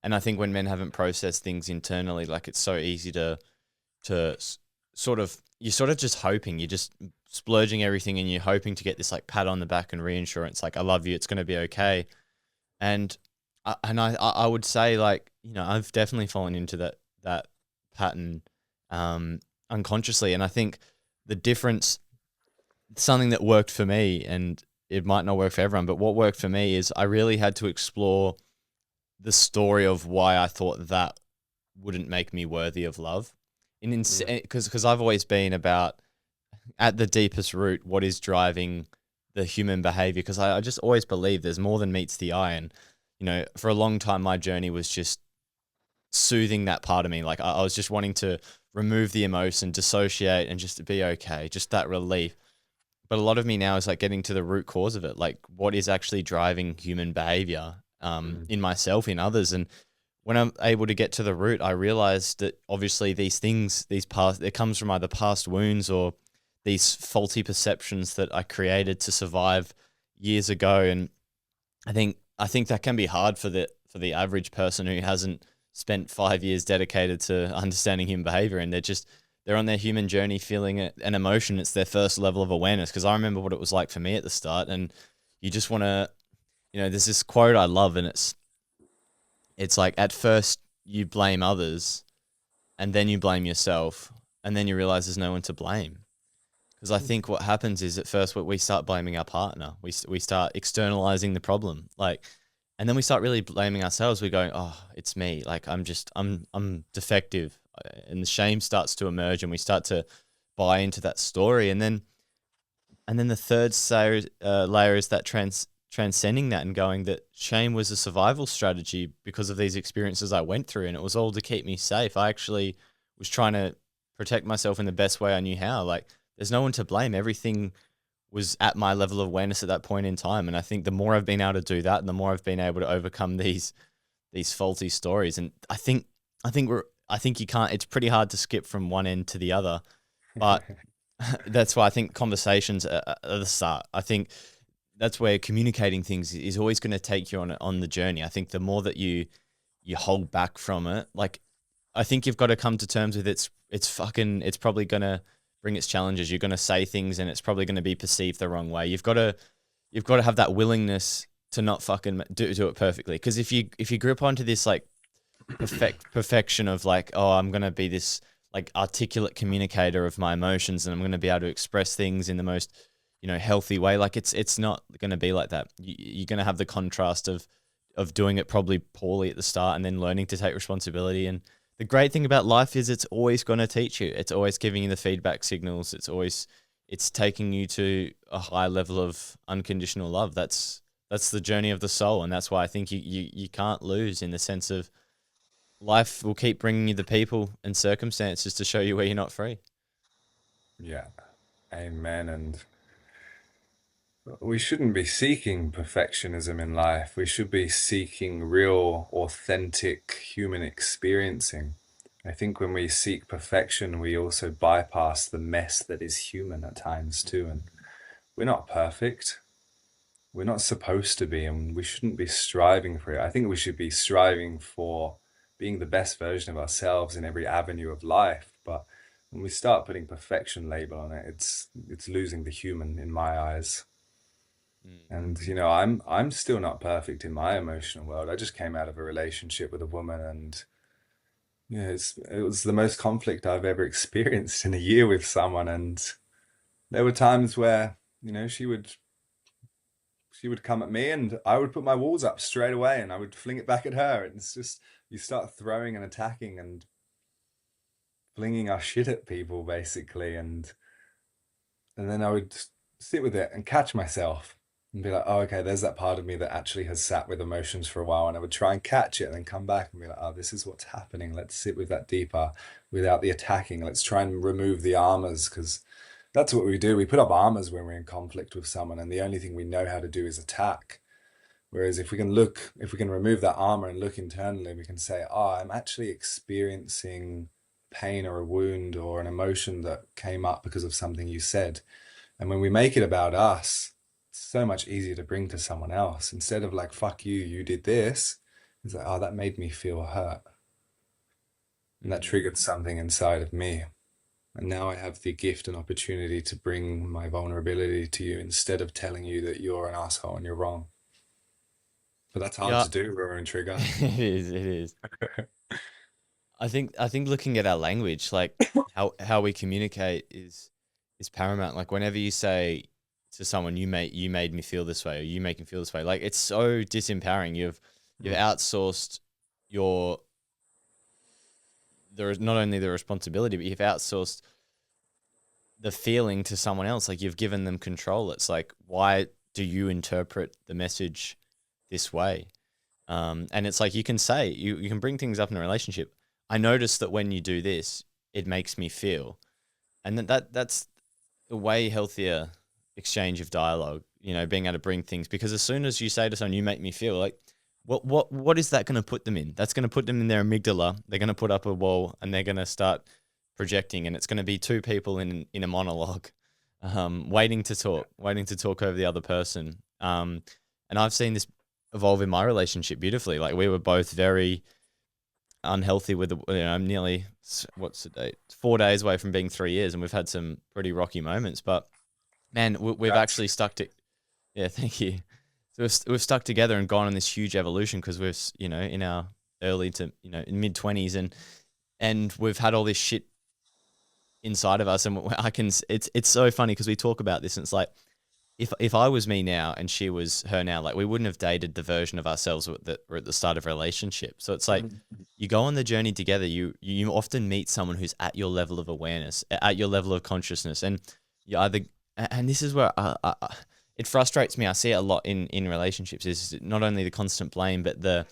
and I think when men haven't processed things internally, like it's so easy to you're sort of just hoping, you're just splurging everything and you're hoping to get this like pat on the back and reassurance, like I love you, it's going to be okay. And I would say, like, you know, I've definitely fallen into that pattern unconsciously. And I think the difference, something that worked for me, and it might not work for everyone, but what worked for me is I really had to explore the story of why I thought that wouldn't make me worthy of love. And because I've always been about, at the deepest root, what is driving the human behavior, because I just always believe there's more than meets the eye. And, you know, for a long time, my journey was just soothing that part of me. Like I was just wanting to remove the emotion, dissociate, and just to be okay, just that relief. But a lot of me now is like getting to the root cause of it, like what is actually driving human behavior in myself, in others. And when I'm able to get to the root, I realized that obviously these things, it comes from either past wounds or these faulty perceptions that I created to survive years ago. And I think that can be hard for the average person who hasn't spent 5 years dedicated to understanding human behavior, and they're on their human journey feeling an emotion. It's their first level of awareness. Because I remember what it was like for me at the start, and you just want to, you know, there's this quote I love, and it's like, at first you blame others, and then you blame yourself, and then you realize there's no one to blame. Because I think what happens is, at first we start blaming our partner. We start externalizing the problem, like, and then we start really blaming ourselves. We're going, oh, it's me. Like I'm defective, and the shame starts to emerge, and we start to buy into that story. And then the third layer is that transcending that and going that shame was a survival strategy because of these experiences I went through, and it was all to keep me safe. I actually was trying to protect myself in the best way I knew how. Like, there's no one to blame. Everything was at my level of awareness at that point in time. And I think the more I've been able to do that, and the more I've been able to overcome these faulty stories. And I think you can't, it's pretty hard to skip from one end to the other. But that's why I think conversations are the start. I think that's where communicating things is always going to take you on the journey. I think the more that you hold back from it, like, I think you've got to come to terms with it's probably going to bring its challenges. You're going to say things and it's probably going to be perceived the wrong way. You've got to have that willingness to not fucking do it perfectly. Because if you grip onto this like perfection of like, oh, I'm going to be this like articulate communicator of my emotions, and I'm going to be able to express things in the most, you know, healthy way. Like it's not going to be like that. You're going to have the contrast of doing it probably poorly at the start, and then learning to take responsibility. And the great thing about life is it's always going to teach you. It's always giving you the feedback signals. It's taking you to a high level of unconditional love. That's the journey of the soul. And that's why I think you can't lose, in the sense of life will keep bringing you the people and circumstances to show you where you're not free. Yeah. Amen. And we shouldn't be seeking perfectionism in life. We should be seeking real, authentic human experiencing. I think when we seek perfection, we also bypass the mess that is human at times too. And we're not perfect. We're not supposed to be, and we shouldn't be striving for it. I think we should be striving for being the best version of ourselves in every avenue of life. But when we start putting perfection label on it, it's losing the human in my eyes. And you know, I'm still not perfect in my emotional world. I just came out of a relationship with a woman, and yeah, it was the most conflict I've ever experienced in a year with someone. And there were times where, you know, she would come at me, and I would put my walls up straight away, and I would fling it back at her. And it's just, you start throwing and attacking and flinging our shit at people basically. And then I would sit with it and catch myself and be like, oh, okay, there's that part of me that actually has sat with emotions for a while. And I would try and catch it and then come back and be like, oh, this is what's happening. Let's sit with that deeper without the attacking. Let's try and remove the armors, because that's what we do. We put up armors when we're in conflict with someone, and the only thing we know how to do is attack. Whereas if we can remove that armor and look internally, we can say, oh, I'm actually experiencing pain or a wound or an emotion that came up because of something you said. And when we make it about us, it's so much easier to bring to someone else. Instead of like, fuck you, you did this. It's like, oh, that made me feel hurt. And that triggered something inside of me. And now I have the gift and opportunity to bring my vulnerability to you instead of telling you that you're an asshole and you're wrong. But that's hard Yeah, to do, Roar and Trigger. it is. It is. I think looking at our language, like how we communicate is paramount. Like whenever you say to someone, you made me feel this way, or you make me feel this way, like it's so disempowering. You've Mm. outsourced your there is not only the responsibility, but you've outsourced the feeling to someone else. Like you've given them control. It's like, why do you interpret the message this way? And it's like you can say you can bring things up in a relationship. I notice that when you do this, it makes me feel, and that's a way healthier exchange of dialogue. Being able to bring things, because as soon as you say to someone, "You make me feel," like what is that going to put them in? That's going to put them in their amygdala. They're going to put up a wall and they're going to start projecting, and it's going to be two people in a monologue, waiting to talk over the other person. And I've seen this evolve in my relationship beautifully. Like we were both very unhealthy with I'm nearly, what's the date? 4 days away from being 3 years, and we've had some pretty rocky moments. But man, we've Congrats. actually stuck to. Yeah, thank you. So we've stuck together and gone on this huge evolution because we're in our early to in mid 20s, and we've had all this shit inside of us, and I can. It's so funny because we talk about this, and it's like if I was me now and she was her now, like we wouldn't have dated the version of ourselves that were at the start of a relationship. So it's like Mm. you go on the journey together. You often meet someone who's at your level of awareness, at your level of consciousness, and you either. And this is where it frustrates me. I see it a lot in relationships. Is not only the constant blame, but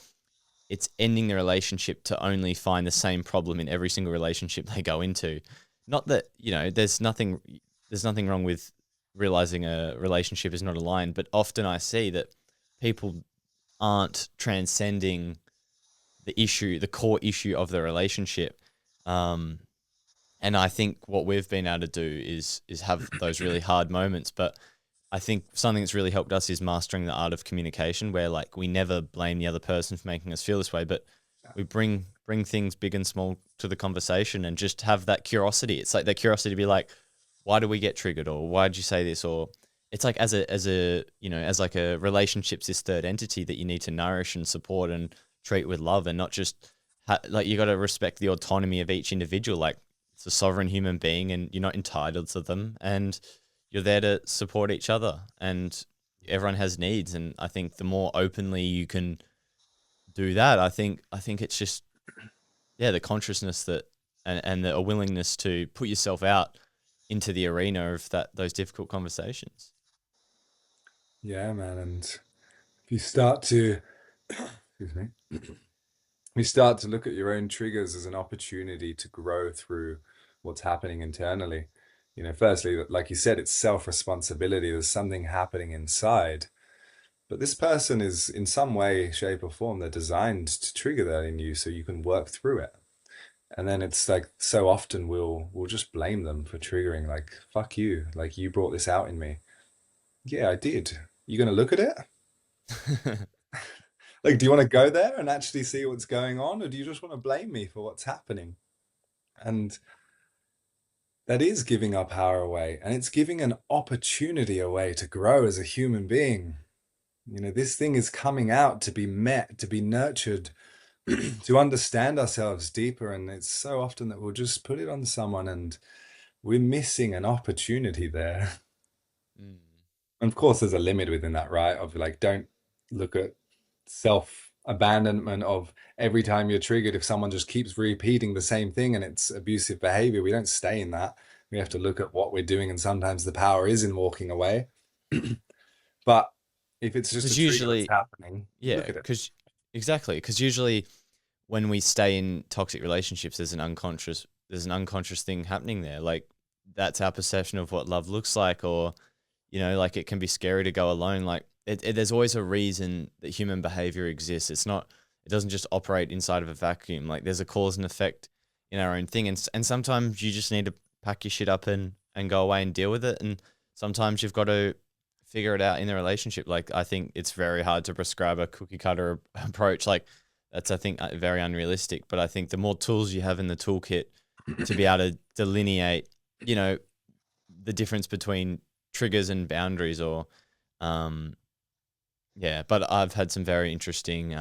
it's ending the relationship to only find the same problem in every single relationship they go into. Not that, there's nothing wrong with realizing a relationship is not aligned, but often I see that people aren't transcending the core issue of the relationship. Um, and I think what we've been able to do is have those really hard moments. But I think something that's really helped us is mastering the art of communication, where like we never blame the other person for making us feel this way, but we bring things big and small to the conversation and just have that curiosity. It's like that curiosity to be like, why do we get triggered, or why did you say this, or it's like as like a relationship's this third entity that you need to nourish and support and treat with love, and not just like you got to respect the autonomy of each individual. Like it's a sovereign human being, and you're not entitled to them, and you're there to support each other, and everyone has needs. And I think the more openly you can do that, I think it's just, yeah, the consciousness that, and a willingness to put yourself out into the arena of those difficult conversations. Yeah, man. And if you start to, excuse me, you start to look at your own triggers as an opportunity to grow through what's happening internally. Firstly, like you said, it's self-responsibility. There's something happening inside. But this person is, in some way, shape, or form, they're designed to trigger that in you so you can work through it. And then it's like so often we'll just blame them for triggering, like, fuck you, like you brought this out in me. Yeah, I did. You gonna look at it? Like, do you want to go there and actually see what's going on, or do you just want to blame me for what's happening? And that is giving our power away, and it's giving an opportunity away to grow as a human being. This thing is coming out to be met, to be nurtured, to understand ourselves deeper. And it's so often that we'll just put it on someone and we're missing an opportunity there. Mm. And of course, there's a limit within that, right? Of like, don't look at self abandonment of every time you're triggered. If someone just keeps repeating the same thing and it's abusive behavior, we don't stay in that. We have to look at what we're doing. And sometimes the power is in walking away. But if it's just a Because trigger that's usually, happening, yeah, look at it. because usually when we stay in toxic relationships, there's an unconscious thing happening there. Like that's our perception of what love looks like, or like it can be scary to go alone. Like there's always a reason that human behavior exists. It doesn't just operate inside of a vacuum. Like there's a cause and effect in our own thing, and sometimes you just need to pack your shit up and go away and deal with it, and sometimes you've got to figure it out in the relationship. Like I think it's very hard to prescribe a cookie cutter approach. Like that's, I think, very unrealistic. But I think the more tools you have in the toolkit to be able delineate, you know, the difference between triggers and boundaries, or um yeah. But I've had some very interesting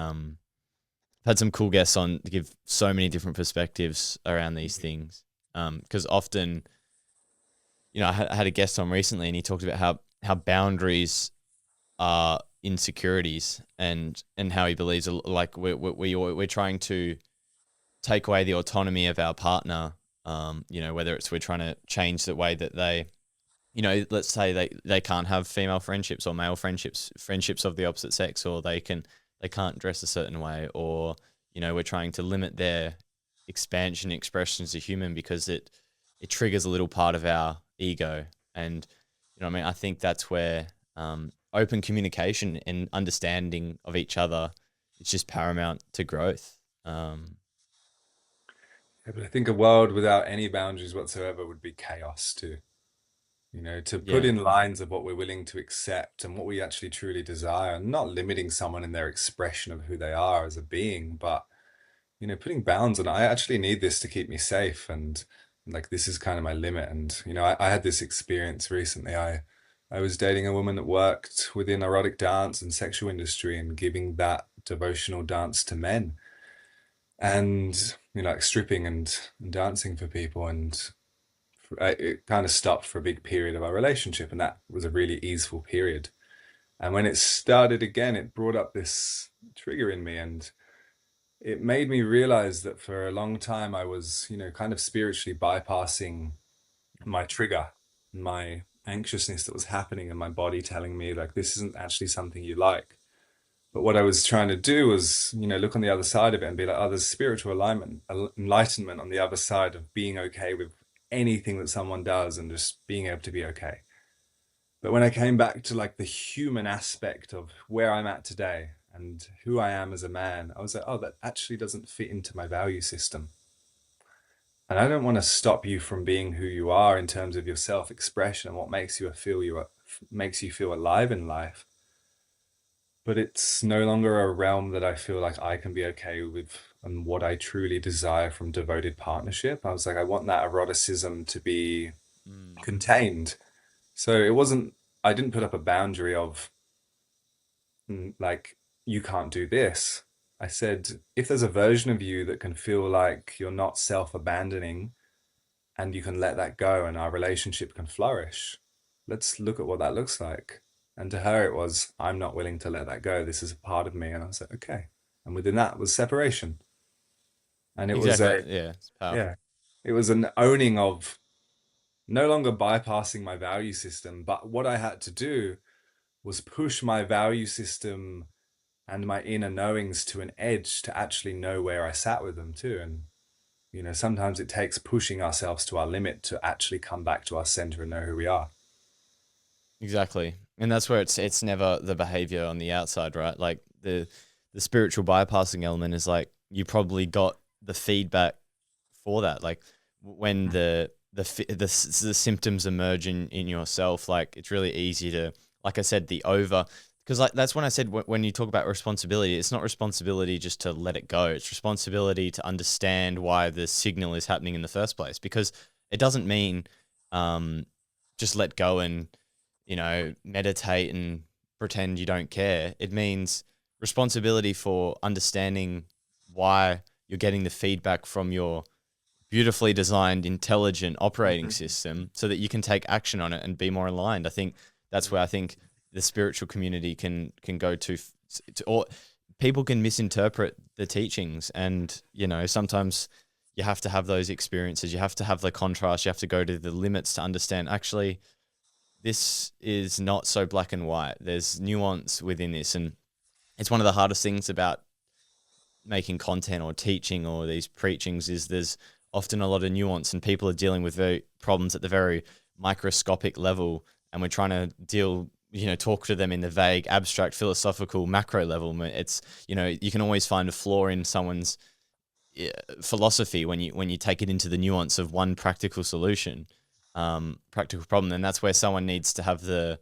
had some cool guests on to give so many different perspectives around these things, because often, you know, I had a guest on recently and he talked about how boundaries are insecurities, and how he believes like we're trying to take away the autonomy of our partner. You know, whether it's we're trying to change the way that they, you know, let's say they can't have female friendships or male friendships of the opposite sex, or they can't dress a certain way, or, you know, we're trying to limit their expansion expression as a human because it triggers a little part of our ego. And, you know, I mean, I think that's where open communication and understanding of each other is just paramount to growth. Yeah, but I think a world without any boundaries whatsoever would be chaos too. You know, to put Yeah, in lines of what we're willing to accept and what we actually truly desire, not limiting someone in their expression of who they are as a being, but, you know, putting bounds on, I actually need this to keep me safe. And like, this is kind of my limit. And, you know, I had this experience recently. I was dating a woman that worked within erotic dance and sexual industry and giving that devotional dance to men, and, you know, like stripping and dancing for people. And it kind of stopped for a big period of our relationship, and that was a really easeful period. And when it started again, it brought up this trigger in me, and it made me realize that for a long time I was, you know, kind of spiritually bypassing my trigger, my anxiousness that was happening in my body telling me like this isn't actually something you like. But what I was trying to do was, you know, look on the other side of it and be like, oh, there's spiritual alignment, enlightenment on the other side of being okay with anything that someone does and just being able to be okay. But when I came back to like the human aspect of where I'm at today and who I am as a man, I was like, oh, that actually doesn't fit into my value system. And I don't want to stop you from being who you are in terms of your self-expression and what makes you feel alive in life. But it's no longer a realm that I feel like I can be okay with and what I truly desire from devoted partnership. I was like, I want that eroticism to be mm, contained. So it wasn't, I didn't put up a boundary of like, you can't do this. I said, if there's a version of you that can feel like you're not self-abandoning and you can let that go and our relationship can flourish, let's look at what that looks like. And to her, it was, I'm not willing to let that go. This is a part of me. And I was like, okay. And within that was separation. And it was exactly. a, Yeah, it's yeah, powerful. it was an owning of no longer bypassing my value system. But what I had to do was push my value system and my inner knowings to an edge to actually know where I sat with them too. And, you know, sometimes it takes pushing ourselves to our limit to actually come back to our center and know who we are. Exactly. And that's where it's never the behavior on the outside, right? Like the spiritual bypassing element is like you probably got the feedback for that. Like when the symptoms emerge in yourself, like it's really easy to, like I said, the over, because like that's when I said when you talk about responsibility, it's not responsibility just to let it go. It's responsibility to understand why the signal is happening in the first place, because it doesn't mean just let go and, you know, meditate and pretend you don't care. It means responsibility for understanding why you're getting the feedback from your beautifully designed, intelligent operating system so that you can take action on it and be more aligned. I think that's where I think the spiritual community can go to, or people can misinterpret the teachings. And, you know, sometimes you have to have those experiences. You have to have the contrast. You have to go to the limits to understand, actually, this is not so black and white. There's nuance within this. And it's one of the hardest things about making content or teaching or these preachings is there's often a lot of nuance, and people are dealing with very problems at the very microscopic level. And we're trying to deal, you know, talk to them in the vague, abstract, philosophical, macro level. It's, you know, you can always find a flaw in someone's philosophy when you take it into the nuance of one practical solution, practical problem. And that's where someone needs to have the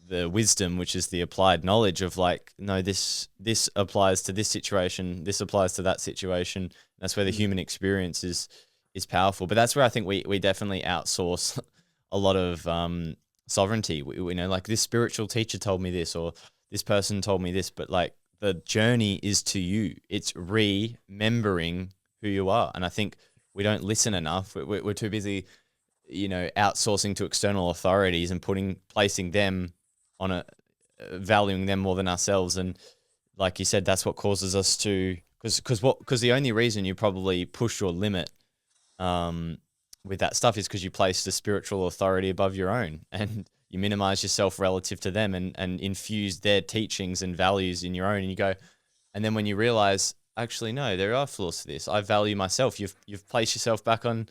wisdom, which is the applied knowledge of like, no, this applies to this situation, this applies to that situation. That's where the human experience is powerful. But that's where I think we definitely outsource a lot of sovereignty. We know, like, this spiritual teacher told me this, or this person told me this, but like the journey is to you. It's remembering who you are. And I think we don't listen enough. We're too busy, outsourcing to external authorities and placing them on valuing them more than ourselves. And like you said, that's what causes us to, because the only reason you probably push your limit with that stuff is because you place the spiritual authority above your own, and you minimize yourself relative to them, and infuse their teachings and values in your own. And you go, and then when you realize, actually, no, there are flaws to this. I value myself. You've placed yourself back on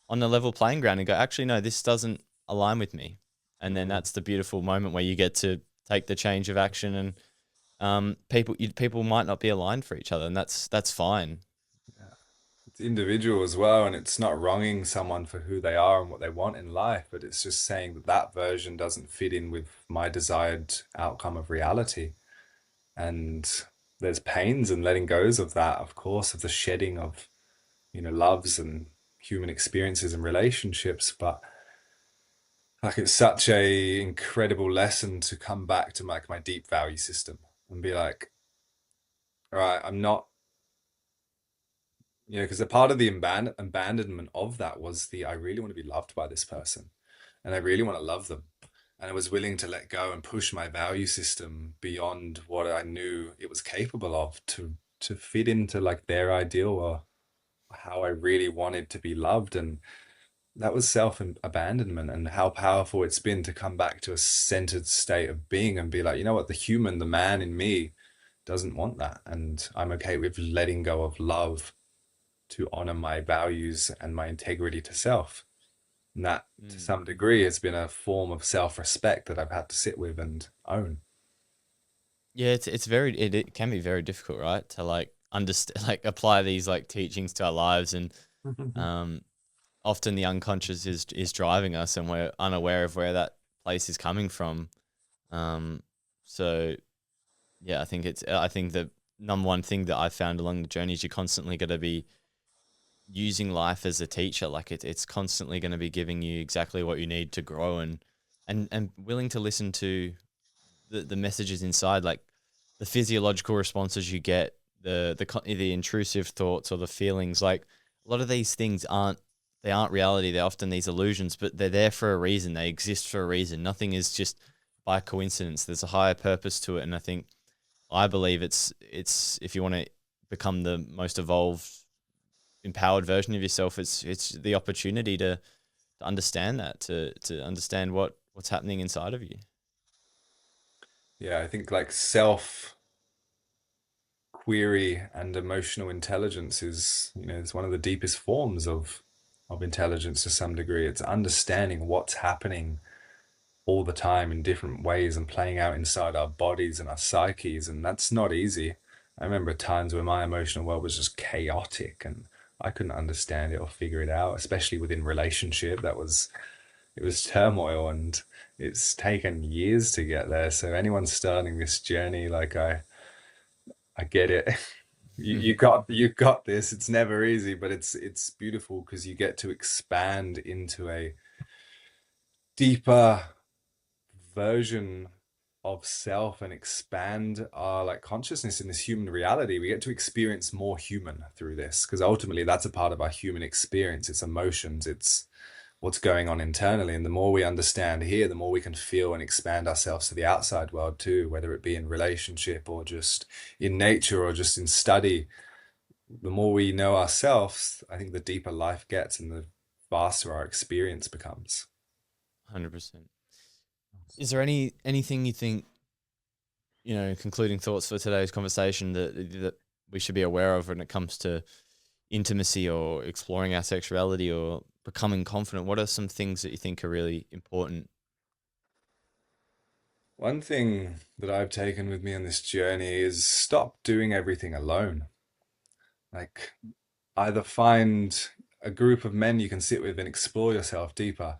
the level playing ground and go, actually, no, this doesn't align with me. And then that's the beautiful moment where you get to take the change of action. And people might not be aligned for each other, and that's fine. Yeah. It's individual as well, and it's not wronging someone for who they are and what they want in life, but it's just saying that that version doesn't fit in with my desired outcome of reality. And there's pains and letting goes of that, of course, of the shedding of, loves and human experiences and relationships. But like, it's such a incredible lesson to come back to like my deep value system and be like, all right, I'm not, because a part of the abandonment of that was I really want to be loved by this person, and I really want to love them. And I was willing to let go and push my value system beyond what I knew it was capable of to fit into like their ideal or how I really wanted to be loved. And that was self-abandonment, and how powerful it's been to come back to a centered state of being and be like, you know what, the man in me doesn't want that. And I'm okay with letting go of love to honor my values and my integrity to self. And that, to Mm. some degree, has been a form of self-respect that I've had to sit with and own. Yeah, it can be very difficult, right? To like understand, like apply these like teachings to our lives. And um, often the unconscious is driving us, and we're unaware of where that place is coming from. Um, so yeah, I think the number one thing that I found along the journey is you're constantly going to be using life as a teacher. Like it's constantly going to be giving you exactly what you need to grow, and willing to listen to the messages inside, like the physiological responses you get, the intrusive thoughts or the feelings. Like a lot of these things aren't reality. They're often these illusions, but they're there for a reason. They exist for a reason. Nothing is just by coincidence. There's a higher purpose to it. And I believe it's if you want to become the most evolved, empowered version of yourself, it's the opportunity to understand that, to understand what's happening inside of you. Yeah, I think like self query and emotional intelligence is one of the deepest forms of intelligence to some degree. It's understanding what's happening all the time in different ways and playing out inside our bodies and our psyches, and that's not easy. I remember times where my emotional world was just chaotic and I couldn't understand it or figure it out, especially within relationship. It was turmoil, and it's taken years to get there. So anyone starting this journey, like I get it. You got this. It's never easy, but it's beautiful because you get to expand into a deeper version of self and expand our like consciousness in this human reality. We get to experience more human through this, because ultimately that's a part of our human experience. It's emotions, it's what's going on internally. And the more we understand here, the more we can feel and expand ourselves to the outside world too, whether it be in relationship or just in nature or just in study. The more we know ourselves, I think the deeper life gets and the vaster our experience becomes. 100%. Is there anything you think, concluding thoughts for today's conversation that we should be aware of when it comes to intimacy or exploring our sexuality or becoming confident? What are some things that you think are really important? One thing that I've taken with me on this journey is stop doing everything alone. Like, either find a group of men you can sit with and explore yourself deeper.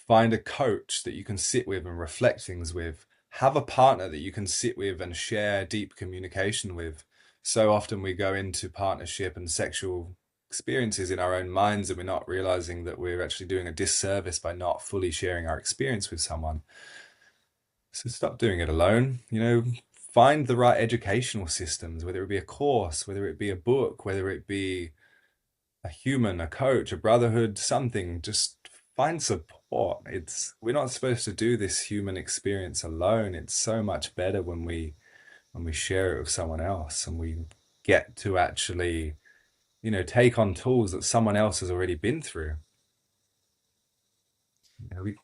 Find a coach that you can sit with and reflect things with. Have a partner that you can sit with and share deep communication with. So often we go into partnership and sexual experiences in our own minds, and we're not realizing that we're actually doing a disservice by not fully sharing our experience with someone. So stop doing it alone. Find the right educational systems, whether it be a course, whether it be a book, whether it be a human, a coach, a brotherhood, something. Just find support. We're not supposed to do this human experience alone. It's so much better when we share it with someone else, and we get to actually, take on tools that someone else has already been through. We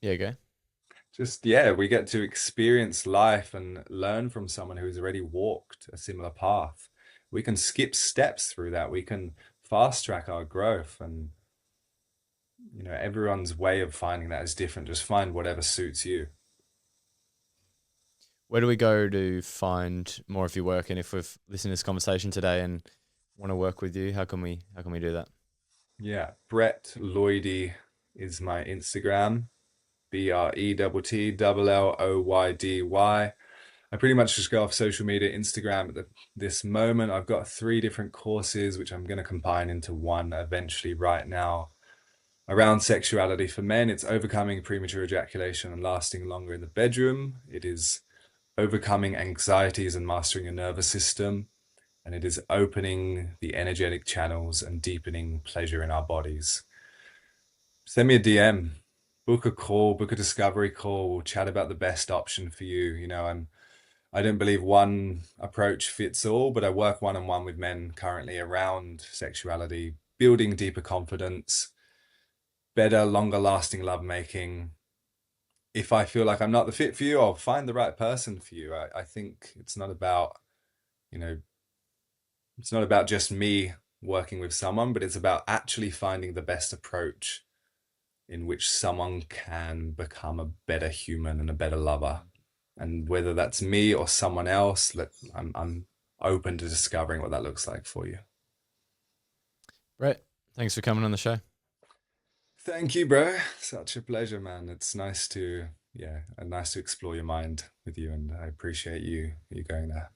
Yeah, go. we get to experience life and learn from someone who's already walked a similar path. We can skip steps through that. We can fast track our growth, and everyone's way of finding that is different. Just find whatever suits you. Where do we go to find more of your work? And if we've listened to this conversation today and want to work with you, how can we do that? Yeah, Brett Lloyd is my Instagram. BRETTLLOYDY. I pretty much just go off social media, Instagram at this moment. I've got 3 different courses, which I'm going to combine into one eventually right now, around sexuality for men. It's overcoming premature ejaculation and lasting longer in the bedroom. It is overcoming anxieties and mastering your nervous system. And it is opening the energetic channels and deepening pleasure in our bodies. Send me a DM. Book a call, book a discovery call. We'll chat about the best option for you. I don't believe one approach fits all, but I work one-on-one with men currently around sexuality, building deeper confidence, better, longer lasting lovemaking. If I feel like I'm not the fit for you, I'll find the right person for you. I think it's not about, it's not about just me working with someone, but it's about actually finding the best approach in which someone can become a better human and a better lover. And whether that's me or someone else, I'm open to discovering what that looks like for you. Brett, thanks for coming on the show. Thank you, bro. Such a pleasure, man. It's nice to explore your mind with you, and I appreciate you going there.